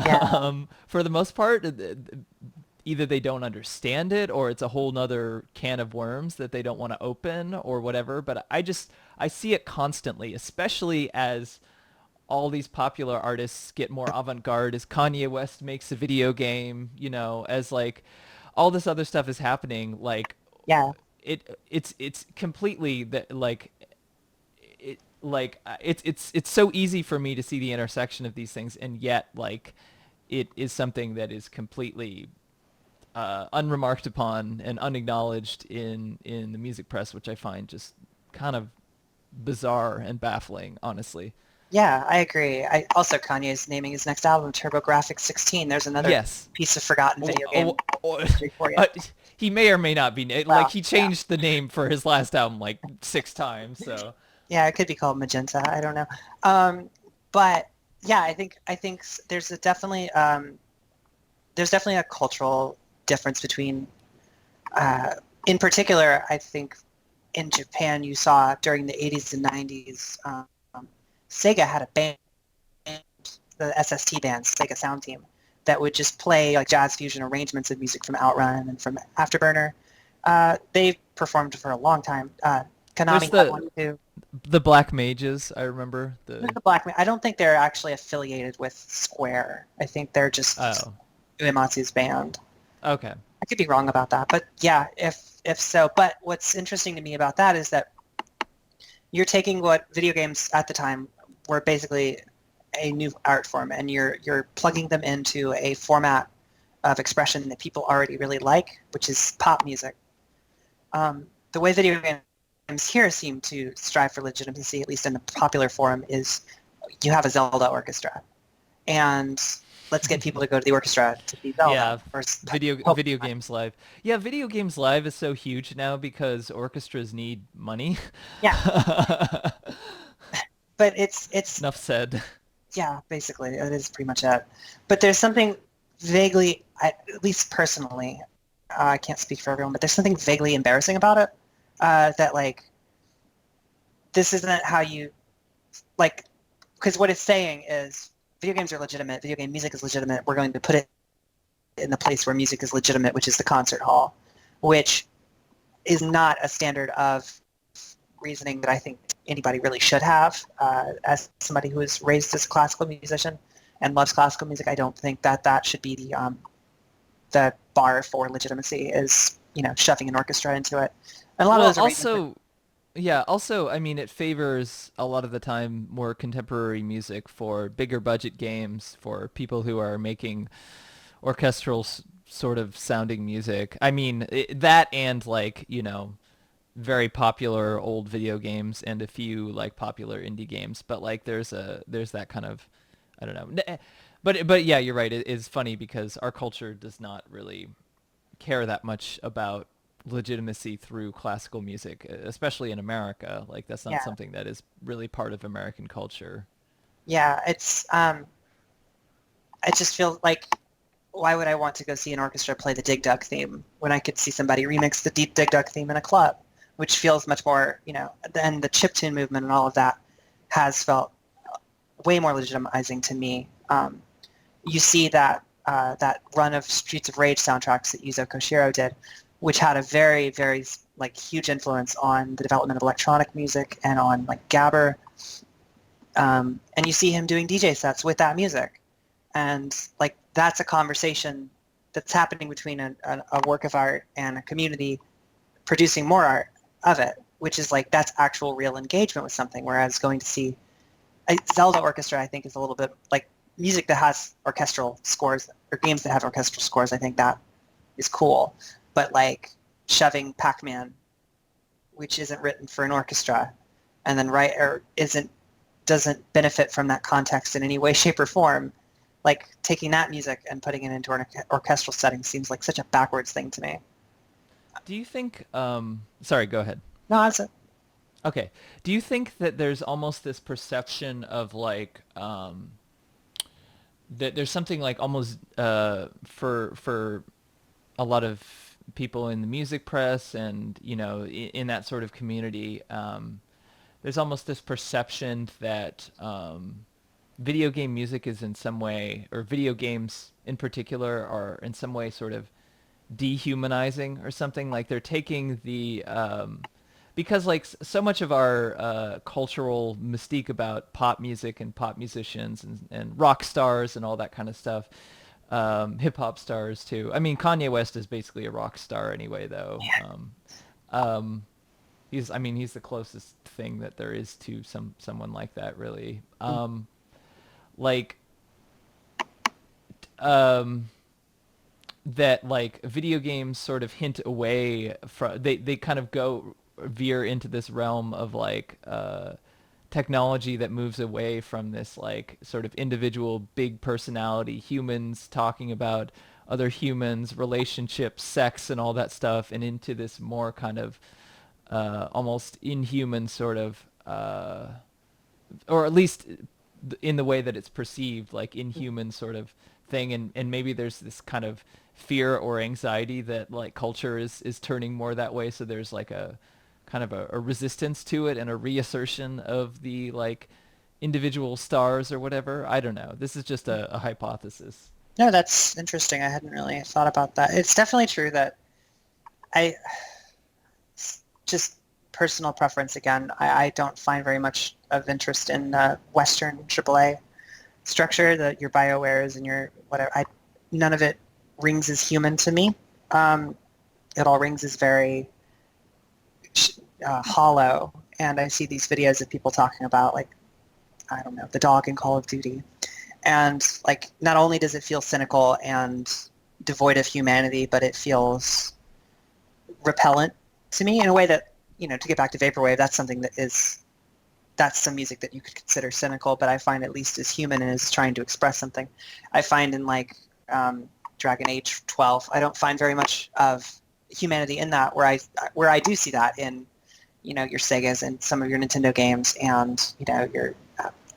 Yeah. for the most part. either they don't understand it or it's a whole nother can of worms that they don't want to open or whatever. But I see it constantly, especially as all these popular artists get more avant-garde, as Kanye West makes a video game, as like all this other stuff is happening, like Yeah. it's completely that like it's so easy for me to see the intersection of these things, and yet like it is something that is completely unremarked upon and unacknowledged in the music press, which I find just kind of bizarre and baffling, honestly. Yeah, I agree. I also Kanye's naming his next album TurboGrafx 16. There's another Yes. piece of forgotten Oh, video game oh, oh, history for you. uh, he may or may not be like Well, he yeah. changed the name for his last album like 6 times. So Yeah, it could be called Magenta. I don't know. But yeah, I think there's definitely a cultural difference between, uh, in particular, I think in Japan you saw during the 80s and 90s, Sega had a band, the SST band, Sega Sound Team, that would just play like jazz fusion arrangements of music from Outrun and from Afterburner. They performed for a long time. there's Konami had the one too. the Black Mages. I remember There's the the Black. I don't think they're actually affiliated with Square. I think they're just oh Uematsu's band. okay. I could be wrong about that, but yeah, if so. But what's interesting to me about that is that you're taking what video games at the time were basically a new art form, and you're plugging them into a format of expression that people already really like, which is pop music. The way video games here seem to strive for legitimacy, at least in the popular forum, is you have a Zelda orchestra, and let's get people to go to the orchestra to see Zelda. Yeah, Or video games live. Yeah, video games live is so huge now because orchestras need money. yeah, but it's Enough said. yeah, basically that is pretty much it. But there's something vaguely, at least personally, I can't speak for everyone, but there's something vaguely embarrassing about it. That like this isn't how you like, because what it's saying is video games are legitimate, video game music is legitimate. We're going to put it in the place where music is legitimate, which is the concert hall, which is not a standard of reasoning that I think anybody really should have. As somebody who was raised as a classical musician and loves classical music, I don't think that that should be the bar for legitimacy is shoving an orchestra into it. And a lot of Well, those arrangements. also, I mean, it favors a lot of the time more contemporary music for bigger budget games, for people who are making orchestral sort of sounding music. I mean, that and like, very popular old video games and a few like popular indie games, but like there's that kind of I don't know. But yeah, you're right. It is funny because our culture does not really care that much about legitimacy through classical music, especially in America. Like that's not Yeah, something that is really part of American culture. yeah. I just feel like why would I want to go see an orchestra play the Dig Dug theme when I could see somebody remix the Deep Dig Dug theme in a club, which feels much more, and the chiptune movement and all of that has felt way more legitimizing to me. You see that run of Streets of Rage soundtracks that Yuzo Koshiro did, which had a very, very like huge influence on the development of electronic music and on like gabber. And you see him doing DJ sets with that music, and like that's a conversation that's happening between a work of art and a community producing more art of it, which is like that's actual real engagement with something. Whereas going to see a Zelda orchestra, I think, is a little bit like music that has orchestral scores or games that have orchestral scores. I think that is cool, but like shoving Pac-Man, which isn't written for an orchestra, and then doesn't benefit from that context in any way, shape, or form. Like taking that music and putting it into an orchestral setting seems like such a backwards thing to me. Do you think sorry, go ahead. No, that's it. Okay. Do you think that there's almost this perception of like that there's something like almost for a lot of people in the music press and in that sort of community, there's almost this perception that video game music is in some way, or video games in particular, are in some way sort of dehumanizing or something. Like they're taking the because like so much of our cultural mystique about pop music and pop musicians and rock stars and all that kind of stuff, hip hop stars too. I mean, Kanye West is basically a rock star anyway, though. Um, he's the closest thing that there is to someone like that, really. Like, um, that like video games sort of hint away from they kind of go veer into this realm of like technology that moves away from this like sort of individual big personality humans talking about other humans, relationships, sex, and all that stuff, and into this more kind of almost inhuman sort of or at least in the way that it's perceived, like inhuman sort of thing. And maybe there's this kind of fear or anxiety that like culture is turning more that way. So there's like a kind of a resistance to it and a reassertion of the like individual stars or whatever. I don't know. This is just a hypothesis. No, that's interesting. I hadn't really thought about that. It's definitely true that I just personal preference again. I don't find very much of interest in Western AAA structure, that your BioWares and your whatever. None of it rings as human to me. It all rings as very hollow. And I see these videos of people talking about like, I don't know, the dog in Call of Duty. And like, not only does it feel cynical and devoid of humanity, but it feels repellent to me in a way that, you know, to get back to Vaporwave, that's something that's some music that you could consider cynical, but I find at least as human and is trying to express something. I find in like Dragon Age 12, I don't find very much of humanity in that, where I do see that in, you know, your Segas and some of your Nintendo games and, you know, your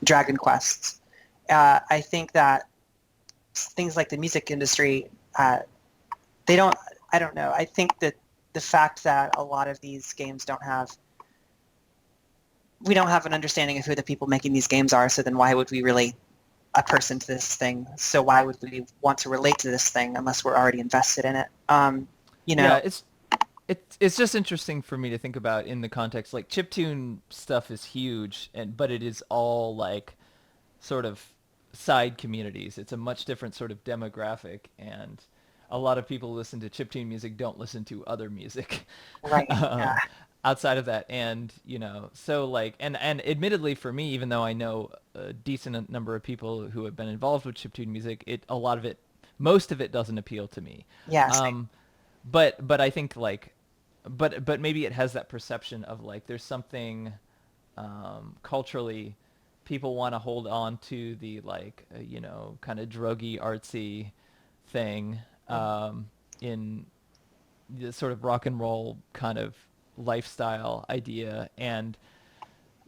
Dragon Quests. I think that things like the music industry, I don't know. I think that the fact that a lot of these games we don't have an understanding of who the people making these games are, so then why would we relate a person to this thing? So why would we want to relate to this thing unless we're already invested in it? You know? Yeah, it's just interesting for me to think about in the context. Like chiptune stuff is huge, but it is all like sort of side communities. It's a much different sort of demographic, and a lot of people who listen to chiptune music don't listen to other music Right. um, Yeah. outside of that. And you know, so like, and admittedly for me, even though I know a decent number of people who have been involved with chiptune music, most of it doesn't appeal to me. Yeah. Same. um, but I think like, but maybe it has that perception of like there's something culturally people want to hold on to the like you know, kind of druggy artsy thing in the sort of rock and roll kind of lifestyle idea, and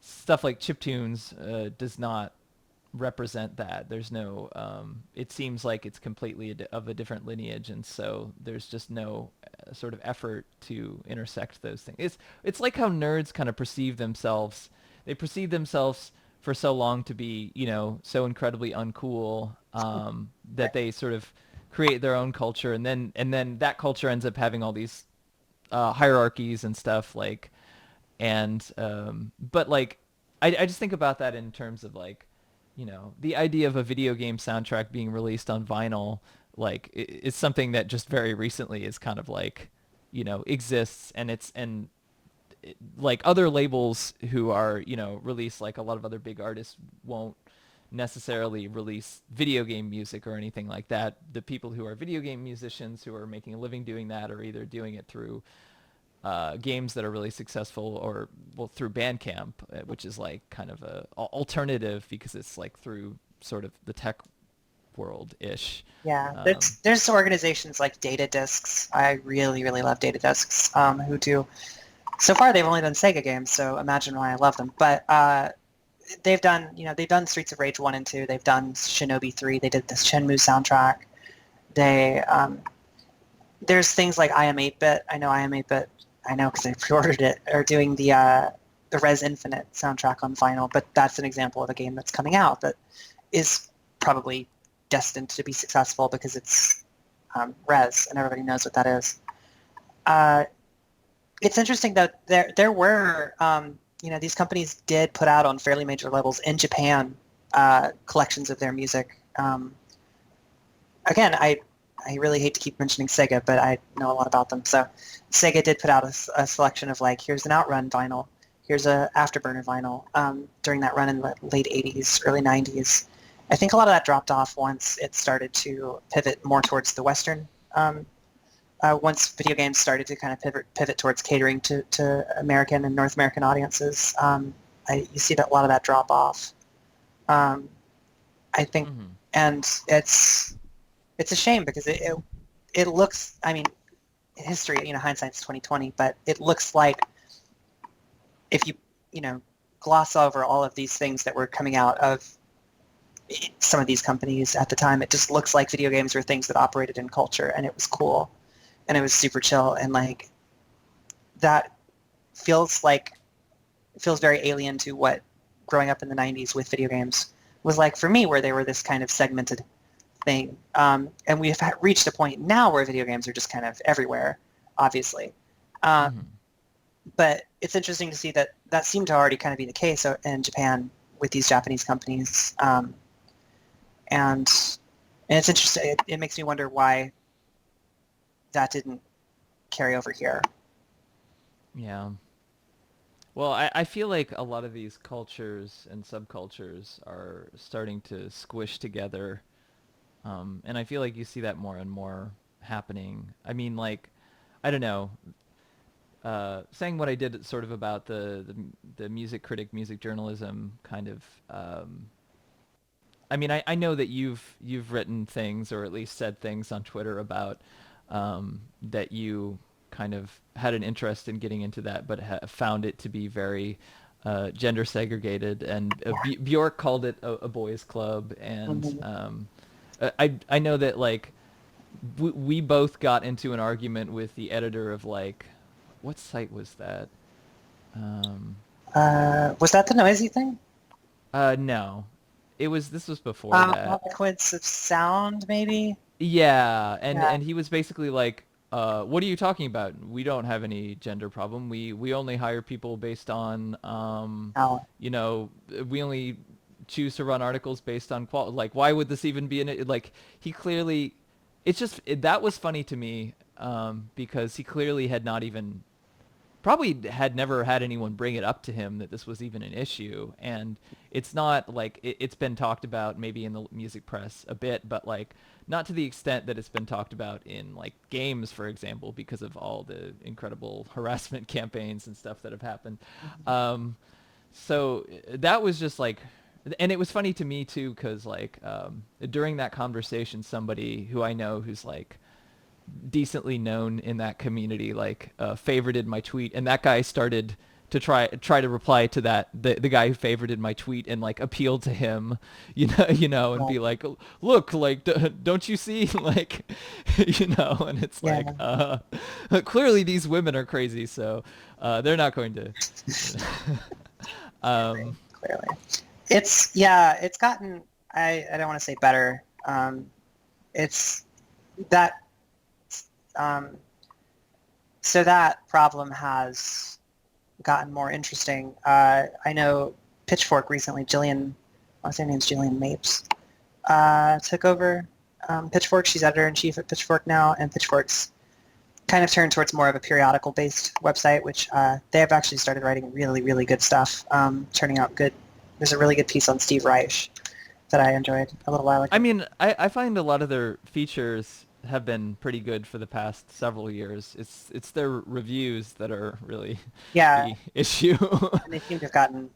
stuff like chiptunes does not represent that. There's no it seems like it's completely of a different lineage, and so there's just no sort of effort to intersect those things. It's like how nerds kind of perceive themselves. They perceive themselves for so long to be, you know, so incredibly uncool that they sort of create their own culture, and then that culture ends up having all these hierarchies and stuff like, and but like I just think about that in terms of like, you know, the idea of a video game soundtrack being released on vinyl, like it's something that just very recently is kind of like, you know, exists, and like other labels who are, you know, release like a lot of other big artists won't necessarily release video game music or anything like that. The people who are video game musicians who are making a living doing that are either doing it through games that are really successful, or well through Bandcamp, which is like kind of a alternative because it's like through sort of the tech world ish. Yeah. There's organizations like Data Discs. I really, really love Data Discs, who do. So far, they've only done Sega games, so imagine why I love them. But they've done Streets of Rage 1 and 2. They've done Shinobi 3. They did this Shenmue soundtrack. They there's things like I Am 8-Bit. I know I Am 8-Bit. I know because I pre-ordered it. Are doing the Res Infinite soundtrack on vinyl. But that's an example of a game that's coming out that is probably destined to be successful because it's Res, and everybody knows what that is. It's interesting though. There were these companies did put out on fairly major levels in Japan collections of their music. Again, I really hate to keep mentioning Sega, but I know a lot about them. So Sega did put out a selection of like, here's an Outrun vinyl, here's a Afterburner vinyl during that run in the late 80s, early 90s. I think a lot of that dropped off once it started to pivot more towards the Western. Once video games started to kind of pivot towards catering to American and North American audiences, you see that a lot of that drop off. I think, and it's a shame because it looks. I mean, history. Hindsight's 20/20, but it looks like if you gloss over all of these things that were coming out of some of these companies at the time, it just looks like video games were things that operated in culture, and it was cool, and it was super chill, and like that feels very alien to what growing up in the 90s with video games was like for me, where they were this kind of segmented thing. And we've reached a point now where video games are just kind of everywhere, obviously. But it's interesting to see that seemed to already kind of be the case in Japan with these Japanese companies. And it's interesting. It makes me wonder why that didn't carry over here. Yeah. Well, I feel like a lot of these cultures and subcultures are starting to squish together. And I feel like you see that more and more happening. I mean, like, I don't know, saying what I did sort of about the music critic, music journalism kind of, I mean, I know that you've written things or at least said things on Twitter about that you kind of had an interest in getting into that, but found it to be very gender segregated. And Bjork called it a boys' club, and I know that like we both got into an argument with the editor of like, what site was that? Was that the noisy thing? No, this was before that. Eloquence of sound, maybe. Yeah, and he was basically like, what are you talking about? We don't have any gender problem. We only hire people based on, we only choose to run articles based on quality. Like, why would this even be like, he clearly, that was funny to me, because he clearly had not even, probably had never had anyone bring it up to him that this was even an issue. And it's not like it's been talked about maybe in the music press a bit, but like not to the extent that it's been talked about in like games, for example, because of all the incredible harassment campaigns and stuff that have happened. So that was just like, and it was funny to me too, because like during that conversation, somebody who I know who's like decently known in that community like favorited my tweet, and that guy started to try to reply to that, the guy who favorited my tweet, and like appeal to him, and be like, look, like don't you see, like, and it's like clearly these women are crazy, so they're not going to clearly. It's gotten, I don't want to say better, it's that so that problem has gotten more interesting. I know Pitchfork recently, I want to say her name's Jillian Mapes, took over Pitchfork. She's editor-in-chief at Pitchfork now, and Pitchfork's kind of turned towards more of a periodical-based website, which they have actually started writing really, really good stuff, turning out good. There's a really good piece on Steve Reich that I enjoyed a little while ago. I mean, I find a lot of their features have been pretty good for the past several years. It's their reviews that are really the issue. And they seem to have gotten,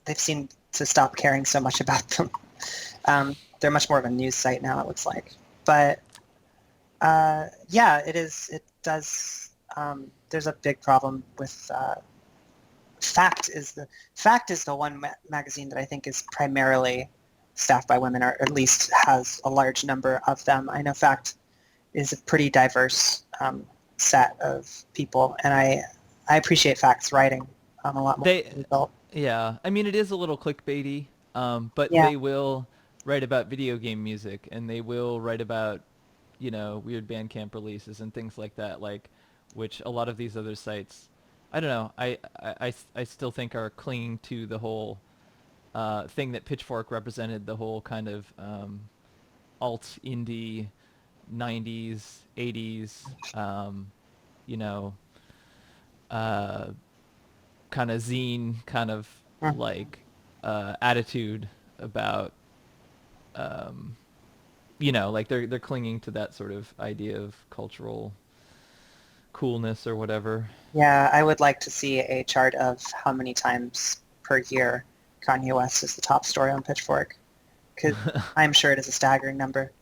they've seemed to stop caring so much about them. They're much more of a news site now, it looks like. But it is. It does. There's a big problem with. Fact is the one magazine that I think is primarily staffed by women, or at least has a large number of them. I know Fact is a pretty diverse set of people, and I appreciate Fact's writing a lot more. Yeah, I mean, it is a little clickbaity, but they will write about video game music, and they will write about, weird Bandcamp releases and things like that, like, which a lot of these other sites, I don't know, I still think are clinging to the whole thing that Pitchfork represented, the whole kind of alt indie 90s, 80s, you know, uh, kind of zine kind of Mhm. like attitude about like they're clinging to that sort of idea of cultural coolness or whatever. Yeah, I would like to see a chart of how many times per year Kanye West is the top story on Pitchfork, because I'm sure it is a staggering number.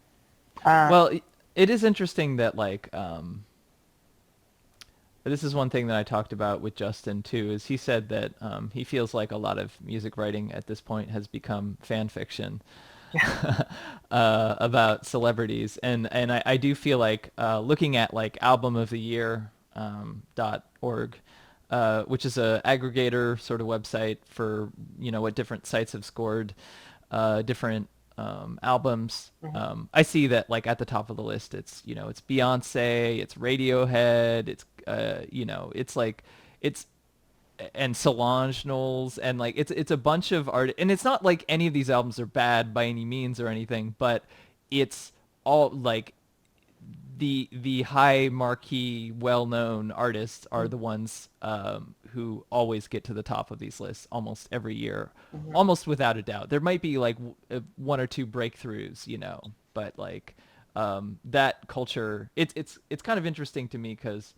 Um, Well, it is interesting that like this is one thing that I talked about with Justin too. Is he said that he feels like a lot of music writing at this point has become fan fiction yeah, about celebrities, and I do feel like looking at like album of the year .org, which is a aggregator sort of website for what different sites have scored different albums. mhm, I see that like at the top of the list, it's Beyonce, it's Radiohead, it's like it's and Solange Knowles, and like it's a bunch of art, and it's not like any of these albums are bad by any means or anything, but it's all like the high marquee well-known artists are mhm, the ones who always get to the top of these lists almost every year, mhm, almost without a doubt. There might be like one or two breakthroughs, but like that culture, it's kind of interesting to me because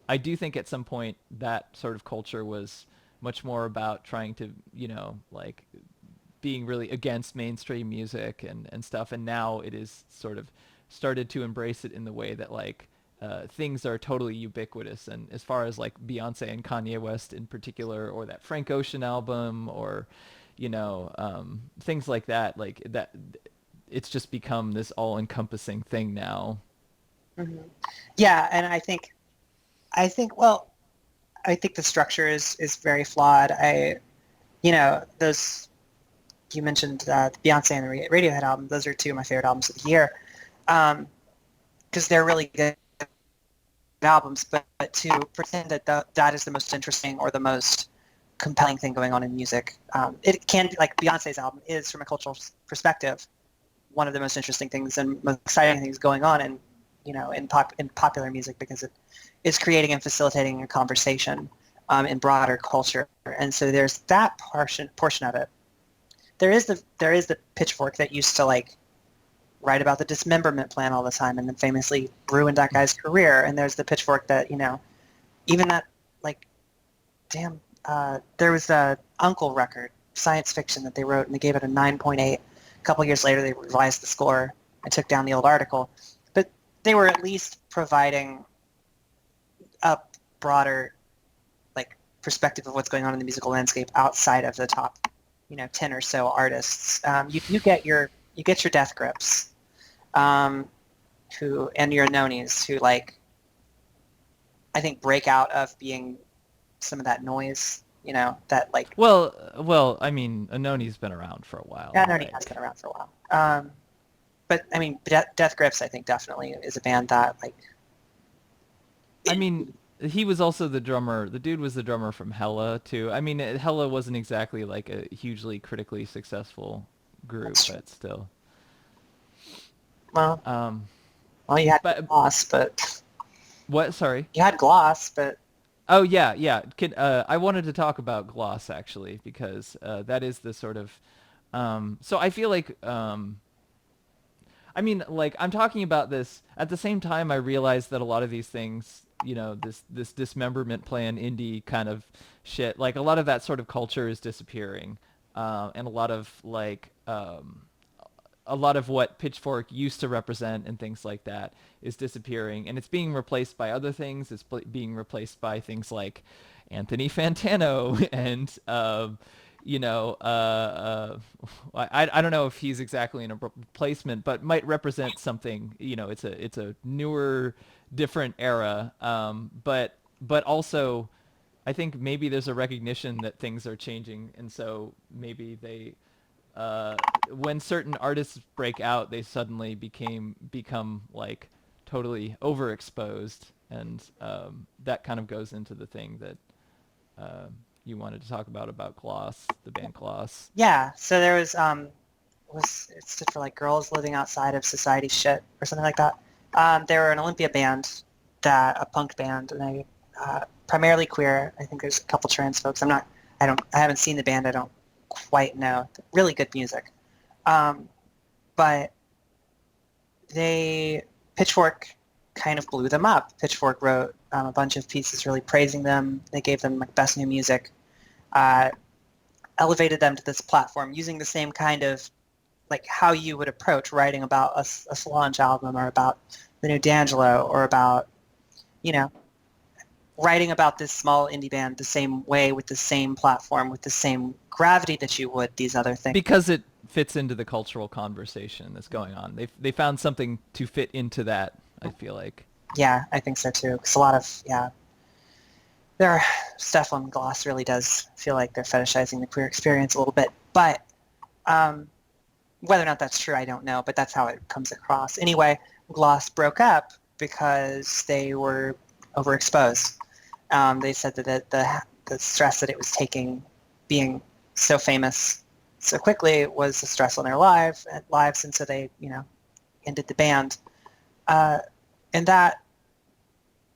I do think at some point that sort of culture was much more about trying to, like being really against mainstream music and stuff, and now it is sort of started to embrace it in the way that like things are totally ubiquitous. And as far as like Beyonce and Kanye West in particular, or that Frank Ocean album, or things like that, like that, it's just become this all-encompassing thing now. mhm. Yeah, and well, I think the structure is very flawed. Those you mentioned the Beyonce and the Radiohead album. Those are two of my favorite albums of the year, because they're really good albums. But to pretend that that is the most interesting or the most compelling thing going on in music, it can, like Beyonce's album is, from a cultural perspective, one of the most interesting things and most exciting things going on in popular music, because it is creating and facilitating a conversation in broader culture. And so there's that portion of it. There is the Pitchfork that used to like write about the dismemberment plan all the time and then famously ruined that guy's career. And there's the Pitchfork that even that, like, damn, there was a Uncle record, science fiction, that they wrote and they gave it a 9.8. A couple years later, they revised the score and took down the old article. But they were at least providing a broader, like, perspective of what's going on in the musical landscape outside of the top, 10 or so artists. You get your Death Grips, who, and your Anonis, who, like, I think break out of being some of that noise, that, like, Well, I mean, Anoni's been around for a while. yeah, Anoni has been Like, around for a while. But I mean, Death Grips, I think, definitely is a band that, like, I it, mean, he was also the drummer. The dude was the drummer from Hella too. I mean, Hella wasn't exactly like a hugely critically successful group, that's true. but still. Well, Um, well, you had but Gloss, but what? Sorry. you had Gloss, but Oh yeah, yeah. I wanted to talk about Gloss actually because that is the sort of. So I feel like I mean, like I'm talking about this at the same time. I realize that a lot of these things, this dismemberment plan indie kind of shit, like a lot of that sort of culture is disappearing, and a lot of what Pitchfork used to represent and things like that is disappearing, and it's being replaced by other things. It's being replaced by things like Anthony Fantano and you know, I don't know if he's exactly in a replacement, but might represent something. It's a newer, different era. But also, I think maybe there's a recognition that things are changing, and so maybe when certain artists break out, they suddenly become like totally overexposed, and that kind of goes into the thing that you wanted to talk about Gloss, the band Gloss. Yeah, so there was it stood for like Girls Living Outside of Society Shit or something like that. They were an Olympia band, a punk band, and they primarily queer. I think there's a couple trans folks. I haven't seen the band. I don't quite know. Really good music, but Pitchfork kind of blew them up. Pitchfork wrote a bunch of pieces really praising them. They gave them like best new music, elevated them to this platform using the same kind of like how you would approach writing about a Solange album or about the new D'Angelo or about, writing about this small indie band the same way with the same platform, with the same gravity that you would these other things. Because it fits into the cultural conversation that's going on. They found something to fit into that, I feel like. Yeah, I think so too. Because a lot of, their stuff on Gloss really does feel like they're fetishizing the queer experience a little bit. But whether or not that's true, I don't know. But that's how it comes across. Anyway, Gloss broke up because they were overexposed. They said that the stress that it was taking, being so famous so quickly, was a stress on their lives, and so they, ended the band. And that,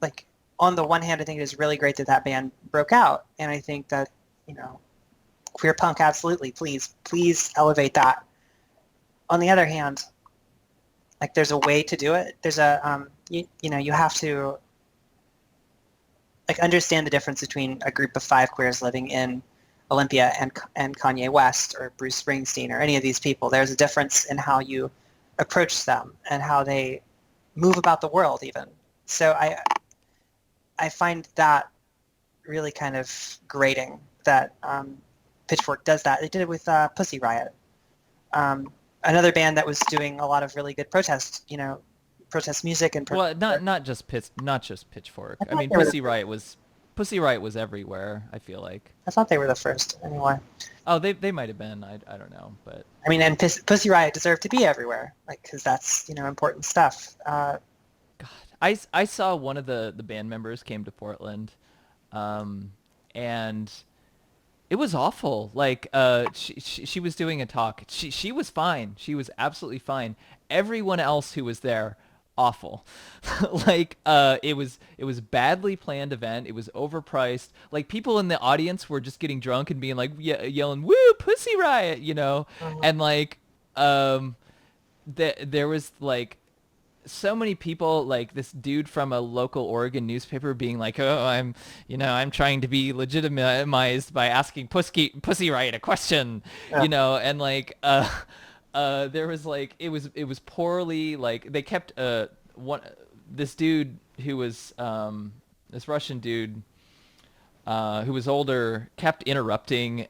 like, on the one hand, I think it is really great that that band broke out, and I think that, queer punk, absolutely, please elevate that. On the other hand, like, there's a way to do it. There's you have to like understand the difference between a group of 5 queers living in Olympia and Kanye West or Bruce Springsteen or any of these people. There's a difference in how you approach them and how they move about the world even. So I find that really kind of grating that Pitchfork does that. They did it with Pussy Riot, another band that was doing a lot of really good protest music and well, not just Pitchfork. I mean, Pussy Riot was everywhere, I feel like. I thought they were the first anyway. Oh, they might have been. I don't know, but I mean, and Pussy Riot deserved to be everywhere, like, because that's important stuff. God, I saw one of the band members came to Portland, and it was awful. Like, she was doing a talk. She was fine. She was absolutely fine. Everyone else who was there, awful. Like, it was badly planned event. It was overpriced. Like, people in the audience were just getting drunk and being like, yelling, "Woo, Pussy Riot," and like, there was like so many people, like this dude from a local Oregon newspaper being like, "Oh, I'm trying to be legitimized by asking Pussy Riot a question," and like, there was like, it was poorly, like, they kept this dude who was this Russian dude who was older kept interrupting,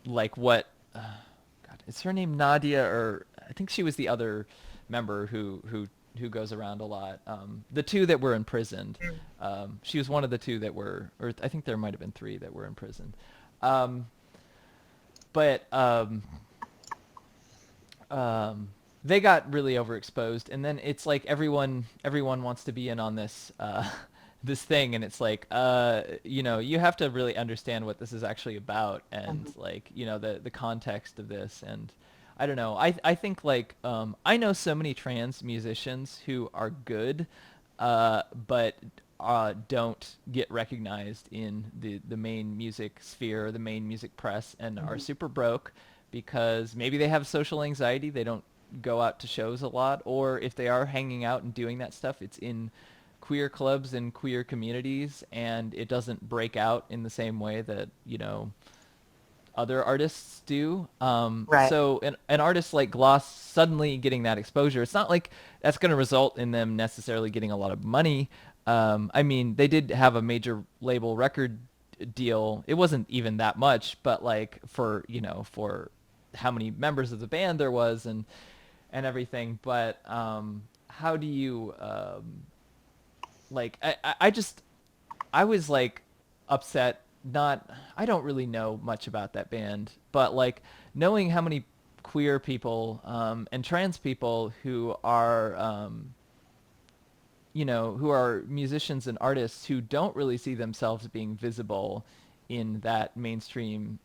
like, what God, is her name Nadia, or I think she was the other member who goes around a lot. The 2 that were imprisoned. She was one of the 2 that were, or I think there might have been 3 that were imprisoned. But they got really overexposed, and then it's like everyone wants to be in on this this thing, and it's like, you have to really understand what this is actually about, and like, the context of this. And I don't know. I think, like, I know so many trans musicians who are good, but don't get recognized in the main music sphere, the main music press, and are super broke because maybe they have social anxiety. They don't go out to shows a lot, or if they are hanging out and doing that stuff, it's in queer clubs and queer communities, and it doesn't break out in the same way that, other artists do. Right. So an artist like Gloss suddenly getting that exposure, it's not like that's going to result in them necessarily getting a lot of money. I mean, they did have a major label record deal. It wasn't even that much, but like, for how many members of the band there was and everything. But how do you like, I was like upset. I don't really know much about that band, but like, knowing how many queer people and trans people who are who are musicians and artists who don't really see themselves being visible in that mainstream,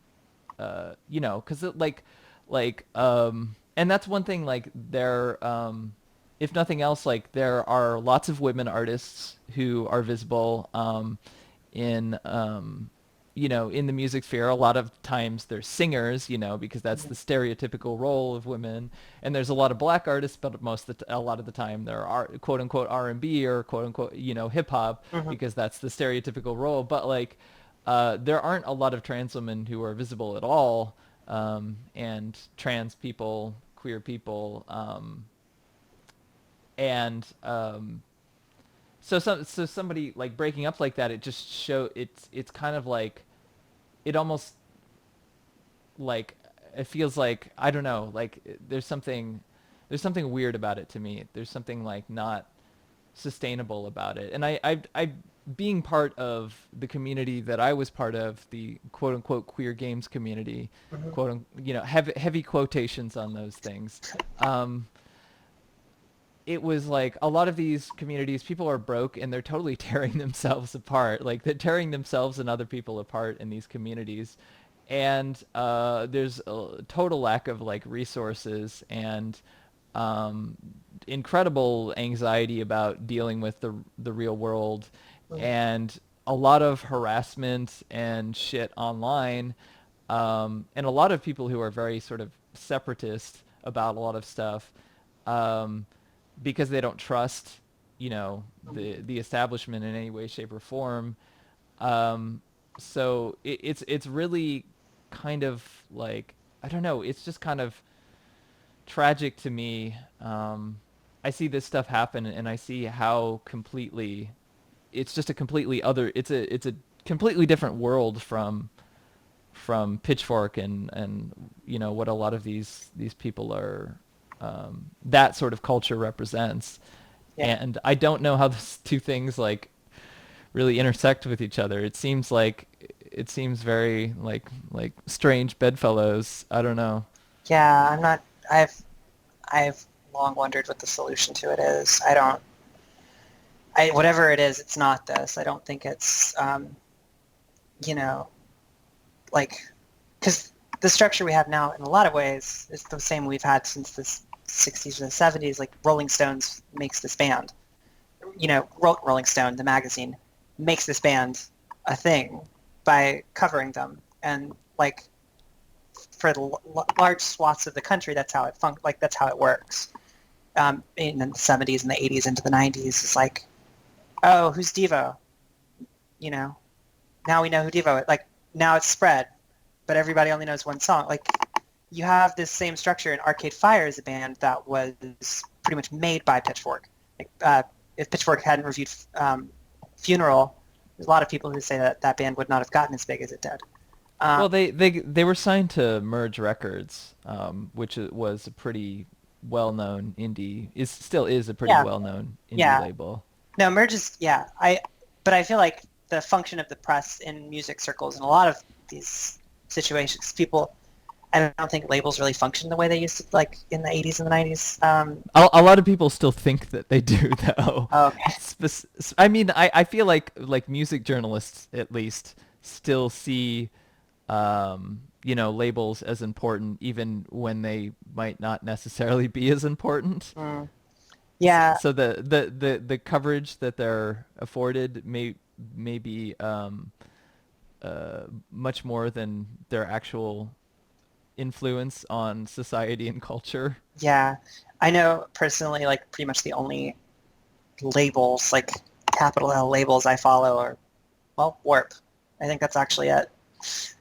because and that's one thing. Like if nothing else, like there are lots of women artists who are visible in in the music sphere. A lot of times they're singers, because that's the stereotypical role of women. And there's a lot of black artists, but a lot of the time there are quote unquote R&B or quote unquote hip hop, Mm-hmm. because that's the stereotypical role. But like there aren't a lot of trans women who are visible at all, and trans people, queer people, and so somebody like breaking up like that, it just it's kind of like it almost like it feels like, I don't know, like there's something weird about it to me. There's something like not sustainable about it. And I being part of the community that I was part of, the quote unquote queer games community, Mm-hmm. heavy quotations on those things. It was like a lot of these communities, people are broke and they're totally tearing themselves apart. Like they're tearing themselves and other people apart in these communities. And there's a total lack of like resources and um, incredible anxiety about dealing with the real world, and a lot of harassment and shit online, and a lot of people who are very sort of separatist about a lot of stuff, um, because they don't trust, the establishment in any way, shape, or form. Um, so it's really kind of like, I don't know. It's just kind of tragic to me. I see this stuff happen, and I see how completely it's just a completely other. It's a completely different world from Pitchfork and what a lot of these people are, that sort of culture represents. Yeah. And I don't know how those two things like really intersect with each other. It seems very like strange bedfellows. I don't know. Yeah, I'm not. I've long wondered what the solution to it is. I don't. Whatever it is, it's not this. I don't think it's you know, like, because the structure we have now, in a lot of ways, is the same we've had since the '60s or the '70s. Like Rolling Stones makes this band. Rolling Stone, the magazine, makes this band a thing by covering them, and like for the large swaths of the country, that's how that's how it works. In the '70s and the '80s into the '90s, it's like, oh, who's Devo? You know, now we know who Devo is. Like now it's spread, but everybody only knows one song. Like you have this same structure in Arcade Fire as a band that was pretty much made by Pitchfork. Like, if Pitchfork hadn't reviewed Funeral, there's a lot of people who say that that band would not have gotten as big as it did. Well, Um, they were signed to Merge Records, which was a pretty well-known indie. Is still is a pretty yeah, well-known indie yeah. label. No, Merge is, yeah. But I feel like the function of the press in music circles in a lot of these situations, people, I don't think labels really function the way they used to, like in the '80s and the '90s. A lot of people still think that they do, though. Okay. I mean, I feel like music journalists at least still see labels as important, even when they might not necessarily be as important. Mm. So, Yeah, so the coverage that they're afforded may be much more than their actual influence on society and culture. yeah. I know personally, like pretty much the only labels, like capital L labels I follow are, well, Warp. I think that's actually it.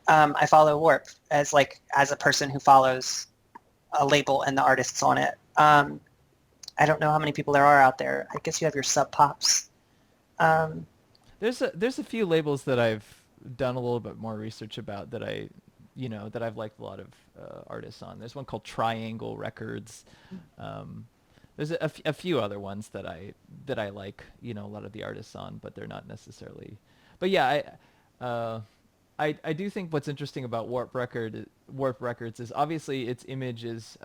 I follow Warp as a person who follows a label and the artists on it. I don't know how many people there are out there. I guess you have your Sub Pops. Um, There's a few labels that I've done a little bit more research about that I've liked a lot of artists on. There's one called Triangle Records. Um, there's a few other ones that I like, a lot of the artists on, but they're not necessarily. But yeah, I do think what's interesting about Warp Records is obviously its image is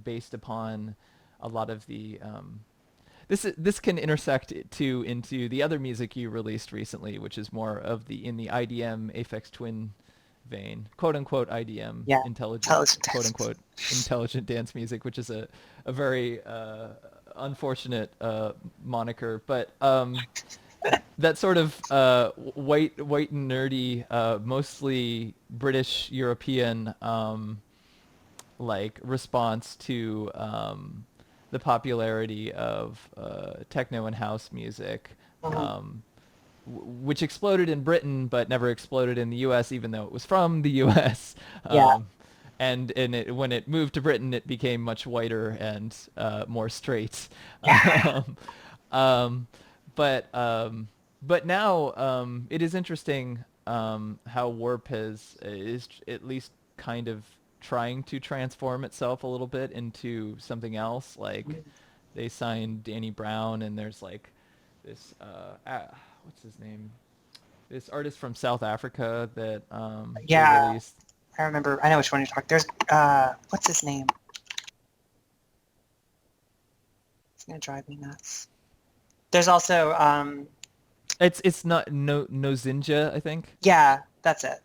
based upon a lot of the this can intersect too into the other music you released recently, which is more of the in the IDM Aphex Twin vein, quote unquote IDM, Yeah, intelligent intelligent quote dance. unquote intelligent dance music, which is a very unfortunate moniker, but that sort of white and nerdy, mostly British European like response to the popularity of techno and house music, Mhm. um, which exploded in Britain but never exploded in the U.S., even though it was from the U.S. Yeah, When it moved to Britain, it became much whiter and more straight. yeah, Um, um, but but now it is interesting how Warp is at least kind of trying to transform itself a little bit into something else. Like they signed Danny Brown, and there's like this what's his name? This artist from South Africa that they yeah. released. I remember. I know which one you're talking. There's what's his name? It's gonna drive me nuts. There's also It's not no Zinja, I think. yeah, that's it.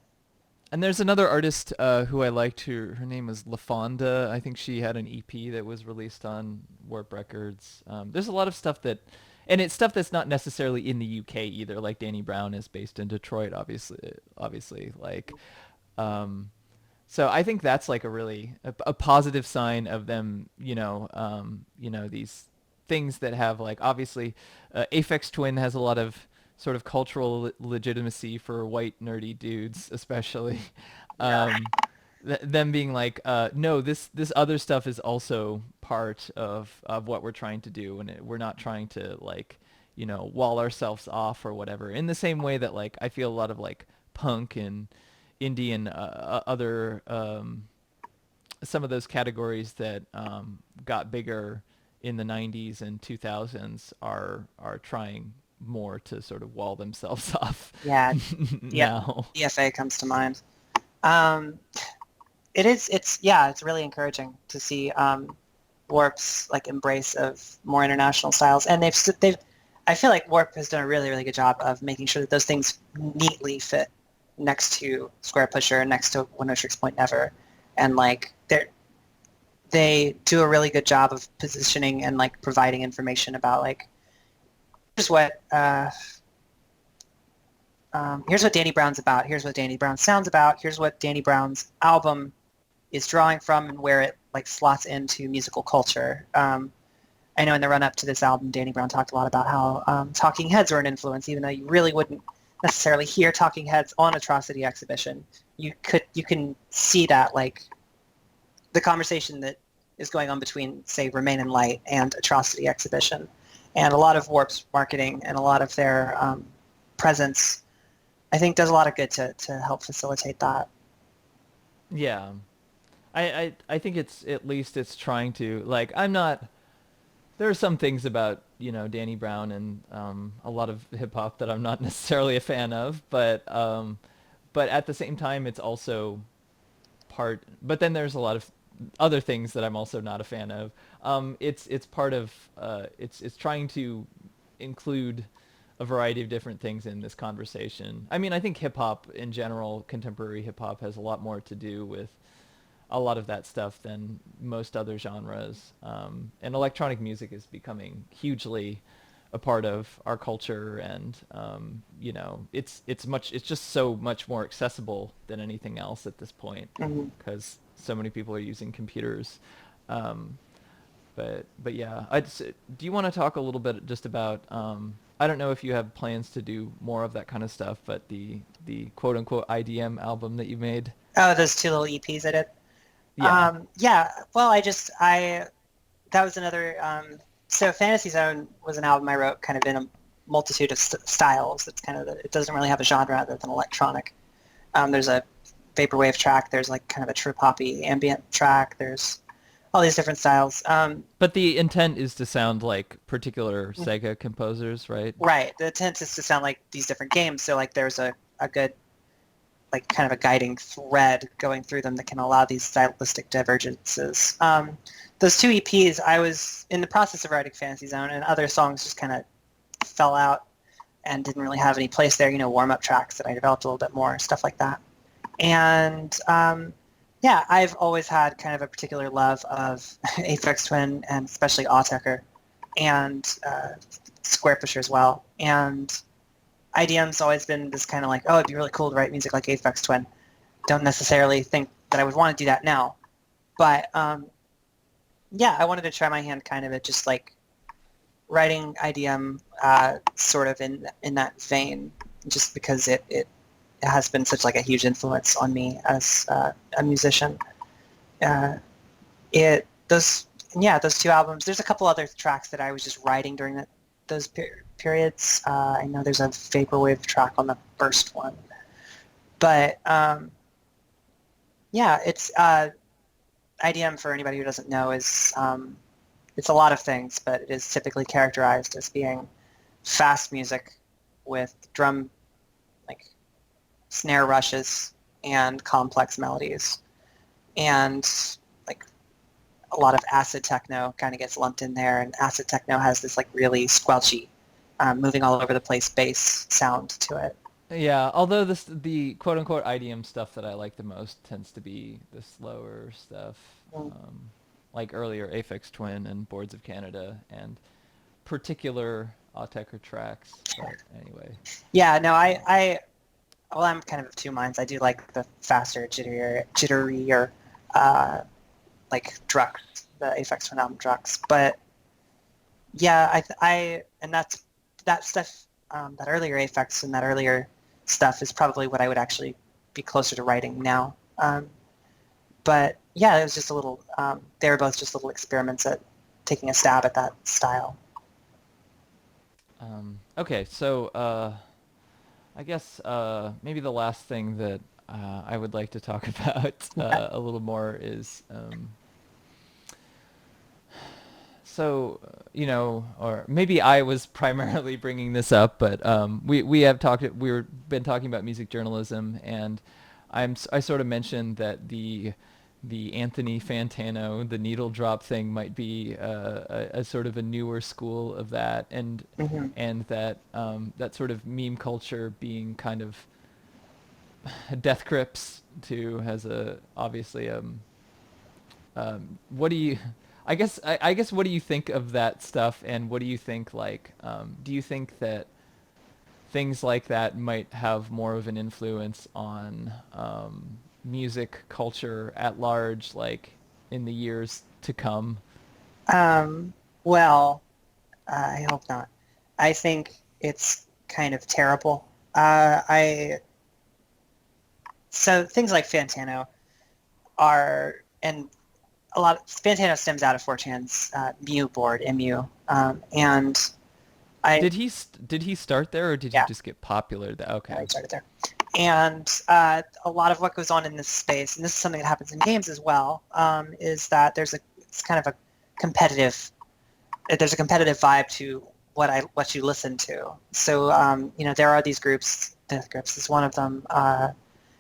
And there's another artist who I liked. Her name is LaFonda. I think she had an EP that was released on Warp Records. There's a lot of stuff that, and it's stuff that's not necessarily in the UK either. Like Danny Brown is based in Detroit, obviously. Like, um, so I think that's like a really a positive sign of them. These things that have like obviously, Aphex Twin has a lot of sort of cultural legitimacy for white nerdy dudes, especially. Yeah. Them being like, no, this other stuff is also part of what we're trying to do, and we're not trying to like, wall ourselves off or whatever. In the same way that like I feel a lot of like punk and indie and other some of those categories that got bigger in the 90s and 2000s are trying more to sort of wall themselves off Yeah, yeah. now. EFA comes to mind. Um, it's really encouraging to see Warp's like embrace of more international styles, and they've I feel like Warp has done a really really good job of making sure that those things neatly fit next to Square Pusher, next to One Tricks Point Never, and like they do a really good job of positioning and like providing information about like here's what here's what Danny Brown's about. Here's what Danny Brown sounds about. Here's what Danny Brown's album is drawing from and where it like slots into musical culture. I know in the run up to this album, Danny Brown talked a lot about how Talking Heads were an influence, even though you really wouldn't necessarily hear Talking Heads on Atrocity Exhibition. You can see that like the conversation that is going on between, say, Remain in Light and Atrocity Exhibition, and a lot of Warp's marketing and a lot of their presence, I think, does a lot of good to help facilitate that. Yeah. I think it's at least it's trying to like I'm not there are some things about Danny Brown and a lot of hip hop that I'm not necessarily a fan of, but at the same time it's also part. But then there's a lot of other things that I'm also not a fan of. It's part of it's trying to include a variety of different things in this conversation. I mean, I think hip hop in general, contemporary hip hop, has a lot more to do with a lot of that stuff than most other genres. And electronic music is becoming hugely a part of our culture, and it's just so much more accessible than anything else at this point Mhm. because so many people are using computers. Um, but yeah, do you want to talk a little bit just about? I don't know if you have plans to do more of that kind of stuff, but the quote unquote IDM album that you made. Oh, those two little EPs I did. Yeah. Yeah, well, that was another. So Fantasy Zone was an album I wrote kind of in a multitude of styles. It's kind of it doesn't really have a genre other than electronic. There's a vaporwave track. There's like kind of a trip hoppy ambient track. There's all these different styles. But the intent is to sound like particular Sega composers, right? Right. The intent is to sound like these different games. So like there's a good like kind of a guiding thread going through them that can allow these stylistic divergences. those two EPs, I was in the process of writing Fantasy Zone, and other songs just kind of fell out and didn't really have any place there. Warm-up tracks that I developed a little bit more, stuff like that. And yeah, I've always had kind of a particular love of Aphex Twin and especially Autechre and Square Pusher as well. And IDM's always been this kind of like, oh, it'd be really cool to write music like Aphex Twin. Don't necessarily think that I would want to do that now. But yeah, I wanted to try my hand kind of at just like writing IDM sort of in that vein, just because it has been such like a huge influence on me as a musician. Those two albums. There's a couple other tracks that I was just writing during those periods. I know there's a Vaporwave track on the first one, but yeah, it's IDM, for anybody who doesn't know, is it's a lot of things, but it is typically characterized as being fast music with drum, like snare rushes and complex melodies, and like a lot of acid techno kind of gets lumped in there. And acid techno has this like really squelchy, moving all over the place bass sound to it. Yeah, although the quote unquote IDM stuff that I like the most tends to be the slower stuff, Mm. like earlier Aphex Twin and Boards of Canada and particular Autechre tracks. But anyway. Yeah, no, well, I'm kind of of two minds. I do like the faster, jitterier, like Drux, the Aphex Twin album Drux. But yeah, and that stuff, that earlier Aphex and that earlier stuff is probably what I would actually be closer to writing now. But yeah, it was just a little. They were both just little experiments at taking a stab at that style. Okay, so I guess maybe the last thing that I would like to talk about a little more is or maybe I was primarily bringing this up, but we've been talking about music journalism, and I sort of mentioned that the Anthony Fantano, the needle drop thing might be a sort of a newer school of that, and Mm-hmm. and that that sort of meme culture being kind of Death Grips too has a obviously what do you I guess what do you think of that stuff, and what do you think, like do you think that things like that might have more of an influence on music culture at large, like in the years to come? Well, I hope not. I think it's kind of terrible. So things like Fantano are, and a lot of Fantano stems out of 4chan's Mu board, MU, and I Did he start there, or did he yeah, just get popular? I Okay. started there. And a lot of what goes on in this space, and this is something that happens in games as well, is that it's kind of a competitive there's a competitive vibe to what you listen to. So there are these groups. Death Grips is one of them.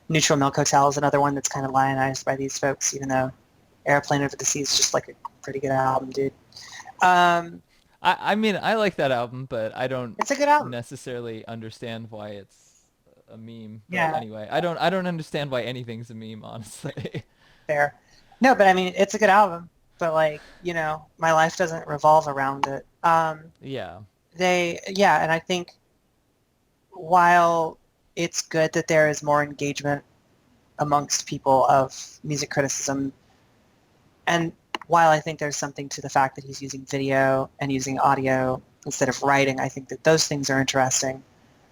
Neutral Milk Hotel is another one that's kind of lionized by these folks, even though Airplane Over the Sea is just like a pretty good album, dude. I mean, I like that album, but I don't It's a good album. necessarily understand why it's a meme. But Yeah, anyway, I don't understand why anything's a meme, honestly. fair. No, but I mean, it's a good album. But like, my life doesn't revolve around it. Yeah. And I think while it's good that there is more engagement amongst people of music criticism, and while I think there's something to the fact that he's using video and using audio instead of writing, I think that those things are interesting.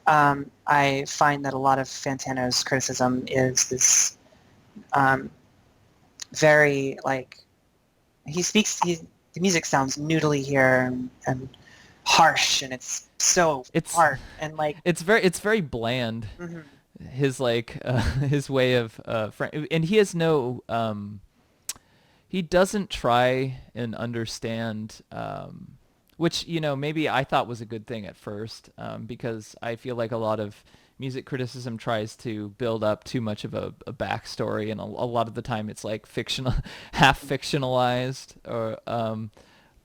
I find that a lot of Fantano's criticism is this very, like, the music sounds noodly here and harsh, and it's so It's hard, and like, it's very bland. mhm. His like his way of and he has no he doesn't try and understand, which maybe I thought was a good thing at first, because I feel like a lot of music criticism tries to build up too much of a backstory, and a lot of the time it's like fictional, half fictionalized. Or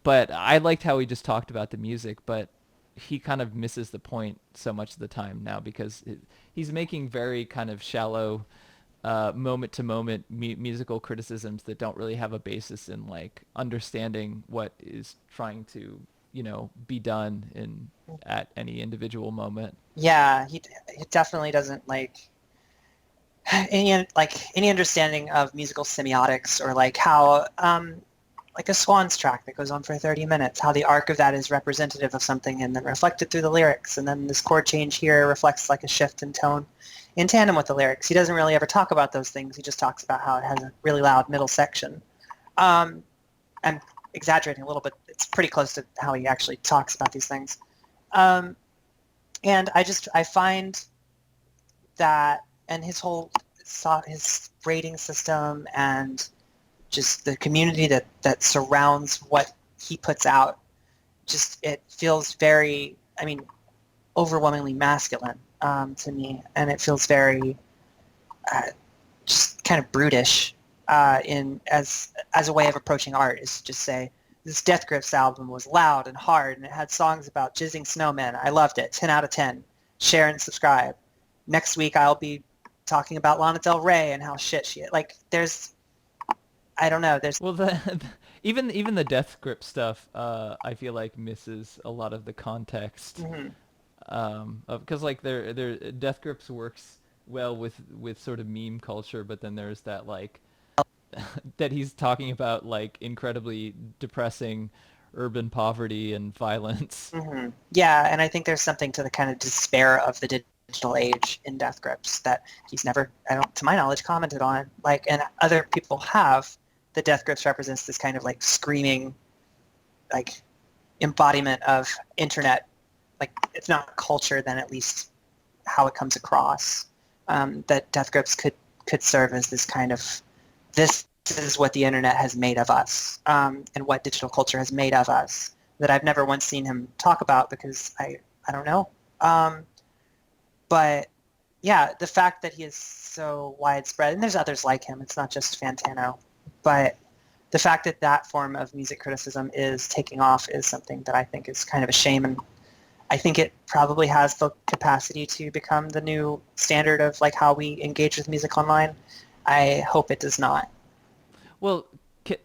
but I liked how he just talked about the music, but he kind of misses the point so much of the time now because he's making very kind of shallow moment to moment musical criticisms that don't really have a basis in like understanding what is trying to, you know, be done in at any individual moment. Yeah, he definitely doesn't any understanding of musical semiotics, or like how like a Swans track that goes on for 30 minutes, how the arc of that is representative of something and then reflected through the lyrics, and then this chord change here reflects like a shift in tone in tandem with the lyrics. He doesn't really ever talk about those things. He just talks about how it has a really loud middle section. I'm exaggerating a little, but it's pretty close to how he actually talks about these things. Um, and I find that, and his rating system and just the community that surrounds what he puts out, just it feels very, I mean, overwhelmingly masculine to me, and it feels very just kind of brutish in as a way of approaching art, is to just say this Death Grips album was loud and hard and it had songs about jizzing snowmen. I loved it. 10 out of 10. Share and subscribe. Next week I'll be talking about Lana Del Rey and how shit she is. Like there's, I don't know. There's Well, the even the Death Grip stuff, I feel like misses a lot of the context. mhm. Because like their Death Grips works well with sort of meme culture, but then there's that like that he's talking about like incredibly depressing urban poverty and violence. Yeah, and I think there's something to the kind of despair of the digital age in Death Grips that he's never, I don't, to my knowledge, commented on. Like, and other people have. The Death Grips represents this kind of like screaming, like embodiment of internet. Like, it's not culture, then at least how it comes across. That Death Grips could serve as this kind of, this is what the internet has made of us, and what digital culture has made of us, that I've never once seen him talk about because I don't know. But yeah, the fact that he is so widespread, and there's others like him, it's not just Fantano, but the fact that that form of music criticism is taking off is something that I think is kind of a shame, and I think it probably has the capacity to become the new standard of like how we engage with music online. I hope it does not. Well,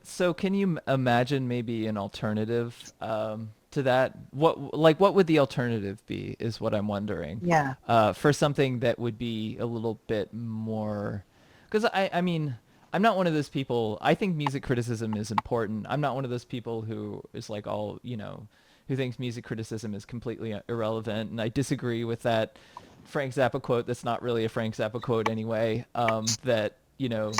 so can you imagine maybe an alternative to that? What would the alternative be is what I'm wondering. Yeah. For something that would be a little bit more, because I mean, I'm not one of those people. I think music criticism is important. I'm not one of those people who is like all, you know, who thinks music criticism is completely irrelevant. And I disagree with that Frank Zappa quote. That's not really a Frank Zappa quote anyway. That, you know,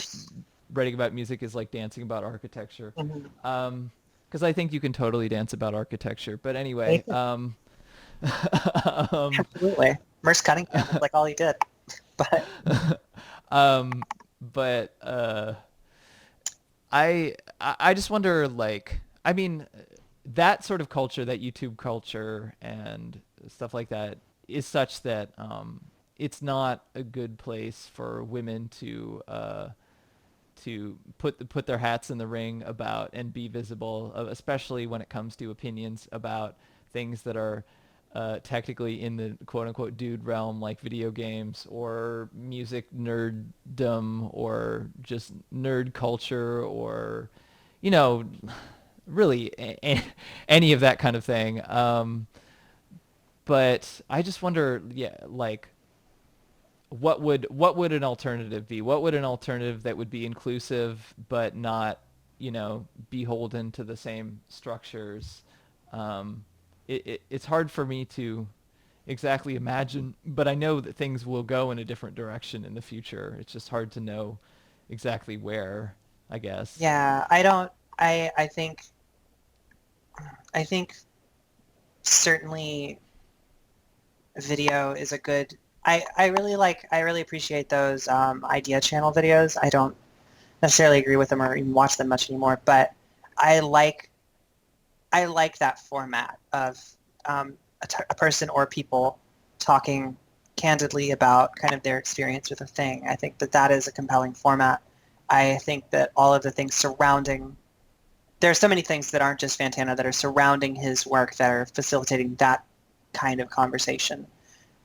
writing about music is like dancing about architecture. Mhm. Because I think you can totally dance about architecture. But anyway, Maybe. um, Absolutely. Merce Cunningham, that's like all he did. But um, but I just wonder, like, I mean, that sort of culture, that YouTube culture and stuff like that, is such that it's not a good place for women to put their hats in the ring about and be visible, especially when it comes to opinions about things that are technically in the quote unquote dude realm, like video games or music nerddom or just nerd culture, or, you know, really any of that kind of thing. But I just wonder, yeah, like what would an alternative be? What would an alternative that would be inclusive but not, you know, beholden to the same structures? It's hard for me to exactly imagine, but I know that things will go in a different direction in the future. It's just hard to know exactly where, I guess. yeah, I don't. I think. I think certainly video is a good. I really appreciate those idea channel videos. I don't necessarily agree with them or even watch them much anymore, but I like I like that format of a person or people talking candidly about kind of their experience with a thing. I think that that is a compelling format. I think that all of the things surrounding, there are so many things that aren't just Fantana that are surrounding his work that are facilitating that kind of conversation.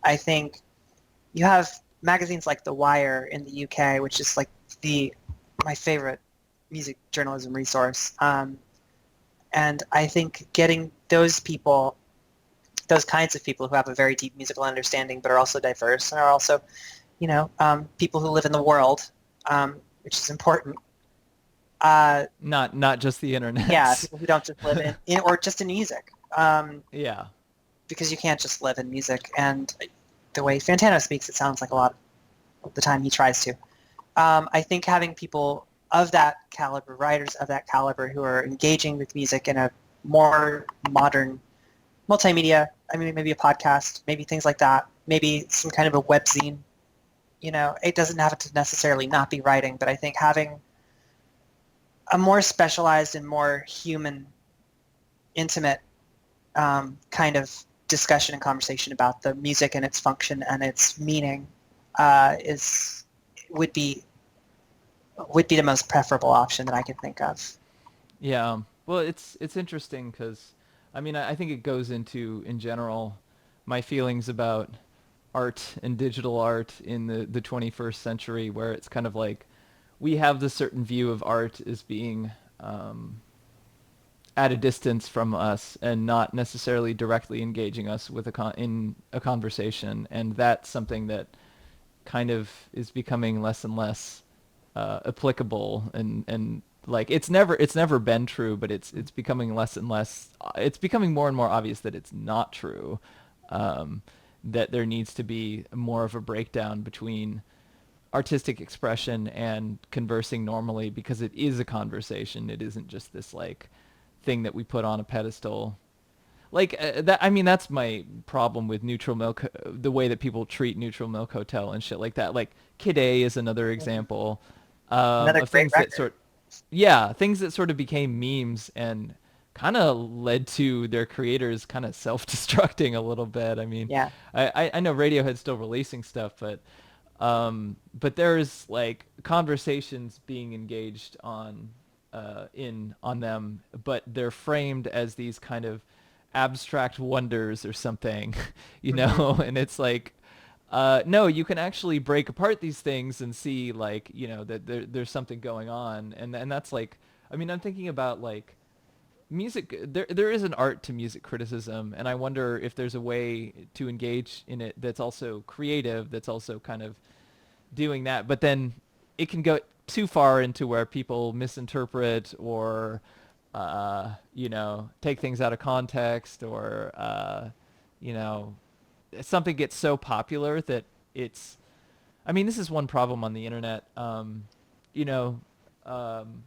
I think you have magazines like The Wire in the UK, which is like my favorite music journalism resource. And I think getting those people, those kinds of people who have a very deep musical understanding but are also diverse and are also, people who live in the world, which is important. Not just the Yeah, internet. people who don't just live in or just in music, Yeah. because you can't just live in music. And the way Fantano speaks, it sounds like a lot of the time he tries to. I think having people of that caliber, writers of that caliber, who are engaging with music in a more modern multimedia, I mean, maybe a podcast, maybe things like that, maybe some kind of a webzine. It doesn't have to necessarily not be writing, but I think having a more specialized and more human, intimate kind of discussion and conversation about the music and its function and its meaning is would be the most preferable option that I could think of. Yeah. Well, it's interesting because, I mean, I think it goes into, in general, my feelings about art and digital art in the 21st century, where it's kind of like we have this certain view of art as being at a distance from us and not necessarily directly engaging us with in a conversation, and that's something that kind of is becoming less and less applicable, and like it's never been true, but it's becoming less and less. It's becoming more and more obvious that it's not true. Um, that there needs to be more of a breakdown between artistic expression and conversing normally, because it is a conversation. It isn't just this like thing that we put on a pedestal. Like that. I mean, that's my problem with Neutral Milk, the way that people treat Neutral Milk Hotel and shit like that. Like Kid A is another example Another of great things that record. sort of became memes and kind of led to their creators kind of self-destructing a little bit. I mean, Yeah. I know Radiohead's still releasing stuff, but there's like conversations being engaged on on them, but they're framed as these kind of abstract wonders or something, Hmm. and it's like, no, you can actually break apart these things and see like, that there's something going on, and that's like, I mean, I'm thinking about like music. There is an art to music criticism, and I wonder if there's a way to engage in it that's also creative, that's also kind of doing that, but then it can go too far into where people misinterpret or take things out of context, or you know something gets so popular that it's, I mean, this is one problem on the internet. You know um,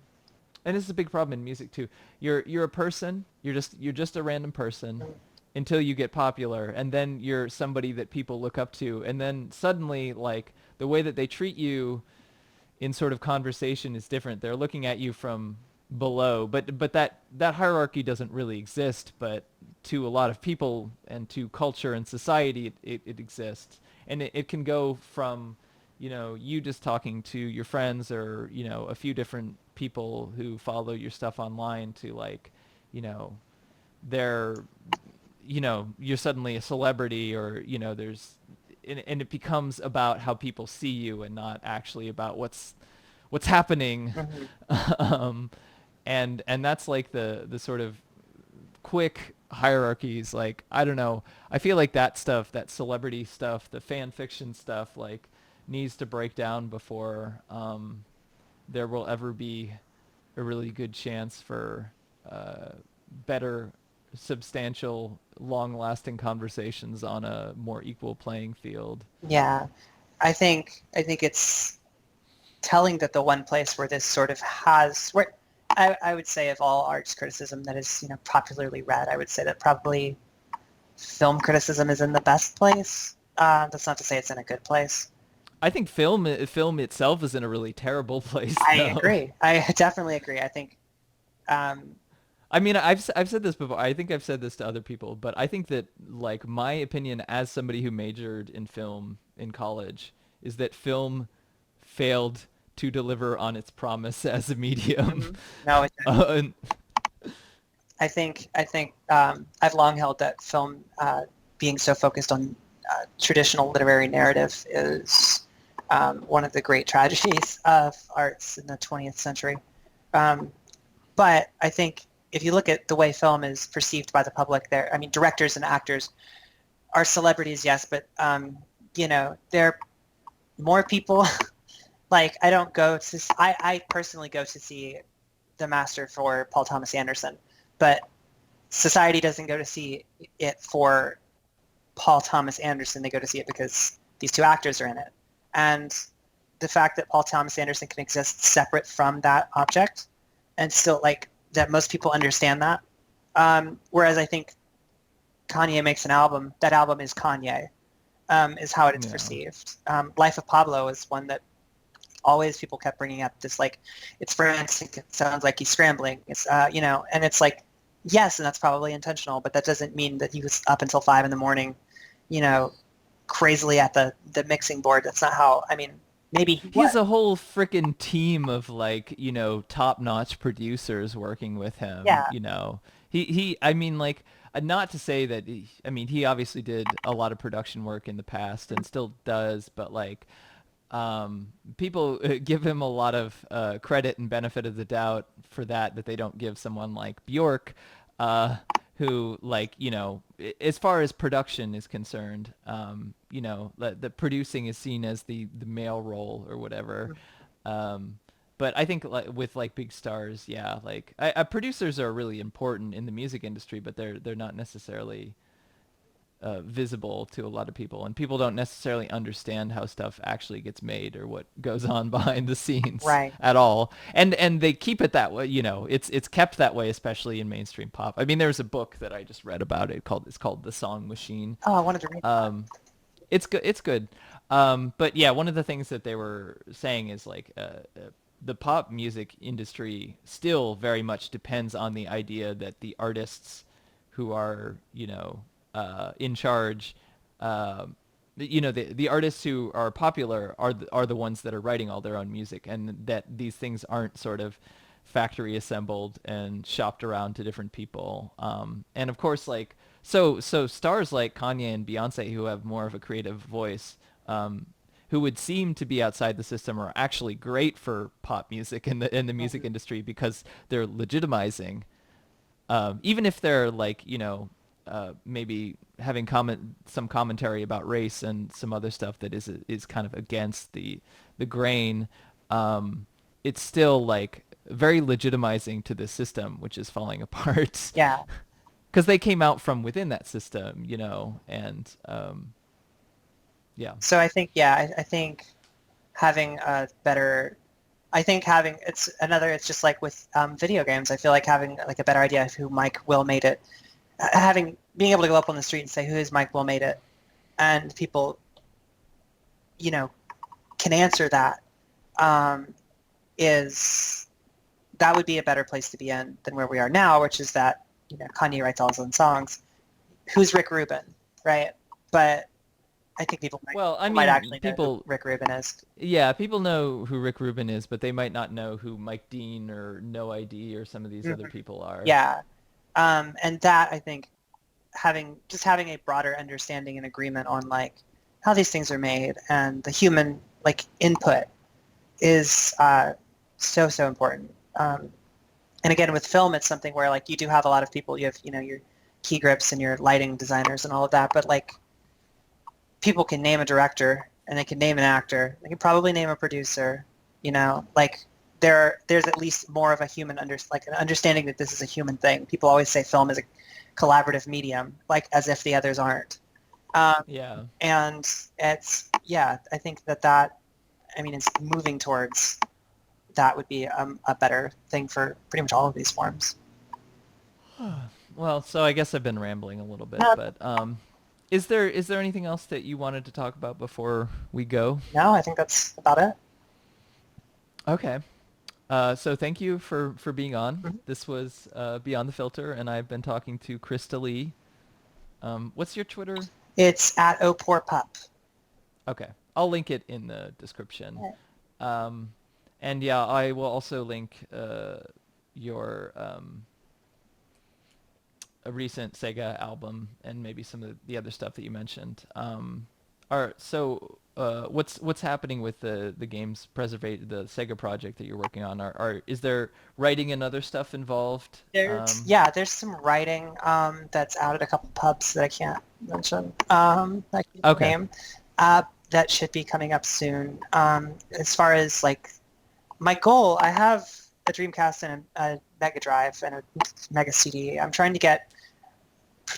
and this is a big problem in music too. You're a person, you're just a random person until you get popular, and then you're somebody that people look up to, and then suddenly like the way that they treat you in sort of conversation is different. They're looking at you from below, but that hierarchy doesn't really exist, but to a lot of people and to culture and society it exists, and it can go from you just talking to your friends, or a few different people who follow your stuff online, to like you know they're you're suddenly a celebrity, or there's, and it becomes about how people see you and not actually about what's happening. Hmm. um, and that's like the sort of quick hierarchies. Like, I don't know, I feel like that stuff, that celebrity stuff, the fan fiction stuff, like needs to break down before there will ever be a really good chance for better, substantial, long-lasting conversations on a more equal playing field. Yeah. I think it's telling that the one place where this sort of has where I would say of all arts criticism that is, popularly read, I would say that probably film criticism is in the best place. That's not to say it's in a good place. I think film itself is in a really terrible place, I though. agree. I definitely agree. I think um, I mean, I've said this before. I think I've said this to other people, but I think that like my opinion as somebody who majored in film in college is that film failed to deliver on its promise as a medium. No, it didn't. And I think I've long held that film being so focused on traditional literary narrative is one of the great tragedies of arts in the 20th century. Um, but I think if you look at the way film is perceived by the public, there, I mean, directors and actors are celebrities, yes, but they're more people. Like I don't go to, I personally go to see The Master for Paul Thomas Anderson, but society doesn't go to see it for Paul Thomas Anderson. They go to see it because these two actors are in it. And the fact that Paul Thomas Anderson can exist separate from that object and still like that most people understand that. Whereas I think Kanye makes an album, that album is Kanye, is how it's yeah, perceived. Life of Pablo is one that always people kept bringing up this like, it's frantic, it sounds like he's scrambling. It's, and it's like, yes, and that's probably intentional, but that doesn't mean that he was up until 5 a.m, you know, crazily at the mixing board. That's not how, I mean, maybe he he has was. a whole freaking team of like top-notch producers working with him. Yeah, I mean like not to say that I mean he obviously did a lot of production work in the past and still does, but like people give him a lot of credit and benefit of the doubt for that they don't give someone like Bjork, who like as far as production is concerned, the producing is seen as the male role or whatever. Um, but I think like with like big stars, yeah, like producers are really important in the music industry, but they're not necessarily visible to a lot of people, and people don't necessarily understand how stuff actually gets made or what goes on behind the scenes right. at all. And they keep it that way. It's kept that way, especially in mainstream pop. I mean, there's a book that I just read about it called The Song Machine. Oh, I wanted to read that. Um, it's good. It's good. But yeah, one of the things that they were saying is like the pop music industry still very much depends on the idea that the artists who are in charge, the artists who are popular are the ones that are writing all their own music, and that these things aren't sort of factory assembled and shopped around to different people. And of course, like so stars like Kanye and Beyonce who have more of a creative voice, who would seem to be outside the system, are actually great for pop music and the music industry because they're legitimizing, even if they're like maybe having some commentary about race and some other stuff that is kind of against the grain. It's still like very legitimizing to the system, which is falling apart, Yeah. because they came out from within that system, and yeah, So I think, yeah, I think having a better, I think having, it's just like with video games. I feel like having like a better idea of who Mike Will made it, being able to go up on the street and say, who is Mike Will made it? And people, you know, can answer that, um, is, that would be a better place to be in than where we are now, which is that, Kanye writes all his own songs. Who's Rick Rubin, right? But I think well, I people might mean, actually know who people, Rick Rubin is. yeah, people know who Rick Rubin is, but they might not know who Mike Dean or No ID or some of these other Mhm. people are. Yeah. And that I think having a broader understanding and agreement on like how these things are made and the human like input is so important. And again, with film, it's something where like you do have a lot of people. You have your key grips and your lighting designers and all of that, but like people can name a director and they can name an actor. They can probably name a producer. Like there's at least more of a human like an understanding that this is a human thing. People always say film is a collaborative medium, like as if the others aren't. Um, Yeah. and it's I think I mean, it's moving towards that would be a better thing for pretty much all of these forms. Well, so I guess I've been rambling a little bit, No, but is there anything else that you wanted to talk about before we go? no, I think that's about it. Okay. So thank you for being on. Mhm. This was Beyond the Filter, and I've been talking to Christa Lee. What's your Twitter? It's at Oh Poor Pup. Okay, I'll link it in the description. Um, and yeah, I will also link your a recent Sega album and maybe some of the other stuff that you mentioned. What's happening with the games preservate the Sega project that you're working on? Is there writing and other stuff involved? There's some writing that's out at a couple pubs that I can't mention. I can't Okay. name. That should be coming up soon. As far as like my goal, I have a Dreamcast and a Mega Drive and a Mega CD.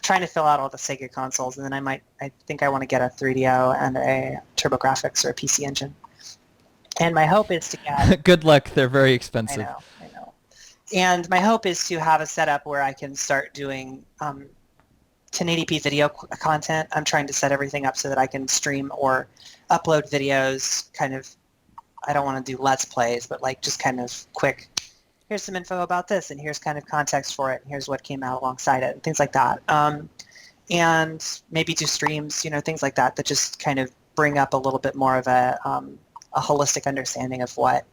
Trying to fill out all the Sega consoles, and then I think I want to get a 3DO and a TurboGrafx or a PC Engine. And my hope is to get, Good luck. They're very I expensive. know, I know. And my hope is to have a setup where I can start doing 1080p video content. I'm trying to set everything up so that I can stream or upload videos kind of, I don't want to do Let's Plays, but like just kind of quick, here's some info about this, and here's kind of context for it, and here's what came out alongside it, and things like that. And maybe do streams, things like that just kind of bring up a little bit more of a holistic understanding of what,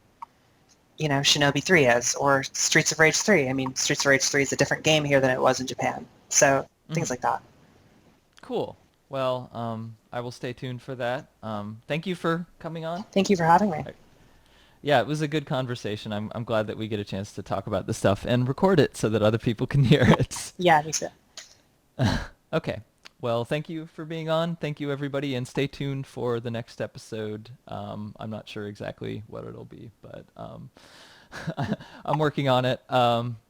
Shinobi 3 is, or Streets of Rage 3. I mean, Streets of Rage 3 is a different game here than it was in Japan. So Mhm. things like that. Cool. Well, I will stay tuned for that. Thank you for coming on. Thank you for having me. Yeah, it was a good conversation. I'm glad that we get a chance to talk about this stuff and record it so that other people can hear it. Yeah, me too. Okay. Well, thank you for being on. Thank you, everybody, and stay tuned for the next episode. I'm not sure exactly what it'll be, but I'm working on it.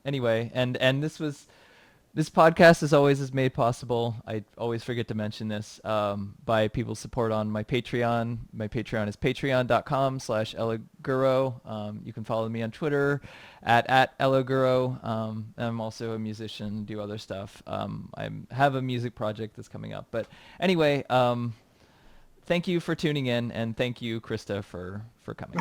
Anyway, and this podcast, as always, is made possible. I always forget to mention this, by people's support on my Patreon. My Patreon is patreon.com/Elaguro. You can follow me on Twitter at Elaguro. I'm also a musician, do other stuff. I have a music project that's coming up. But anyway, thank you for tuning in, and thank you, Krista, for coming.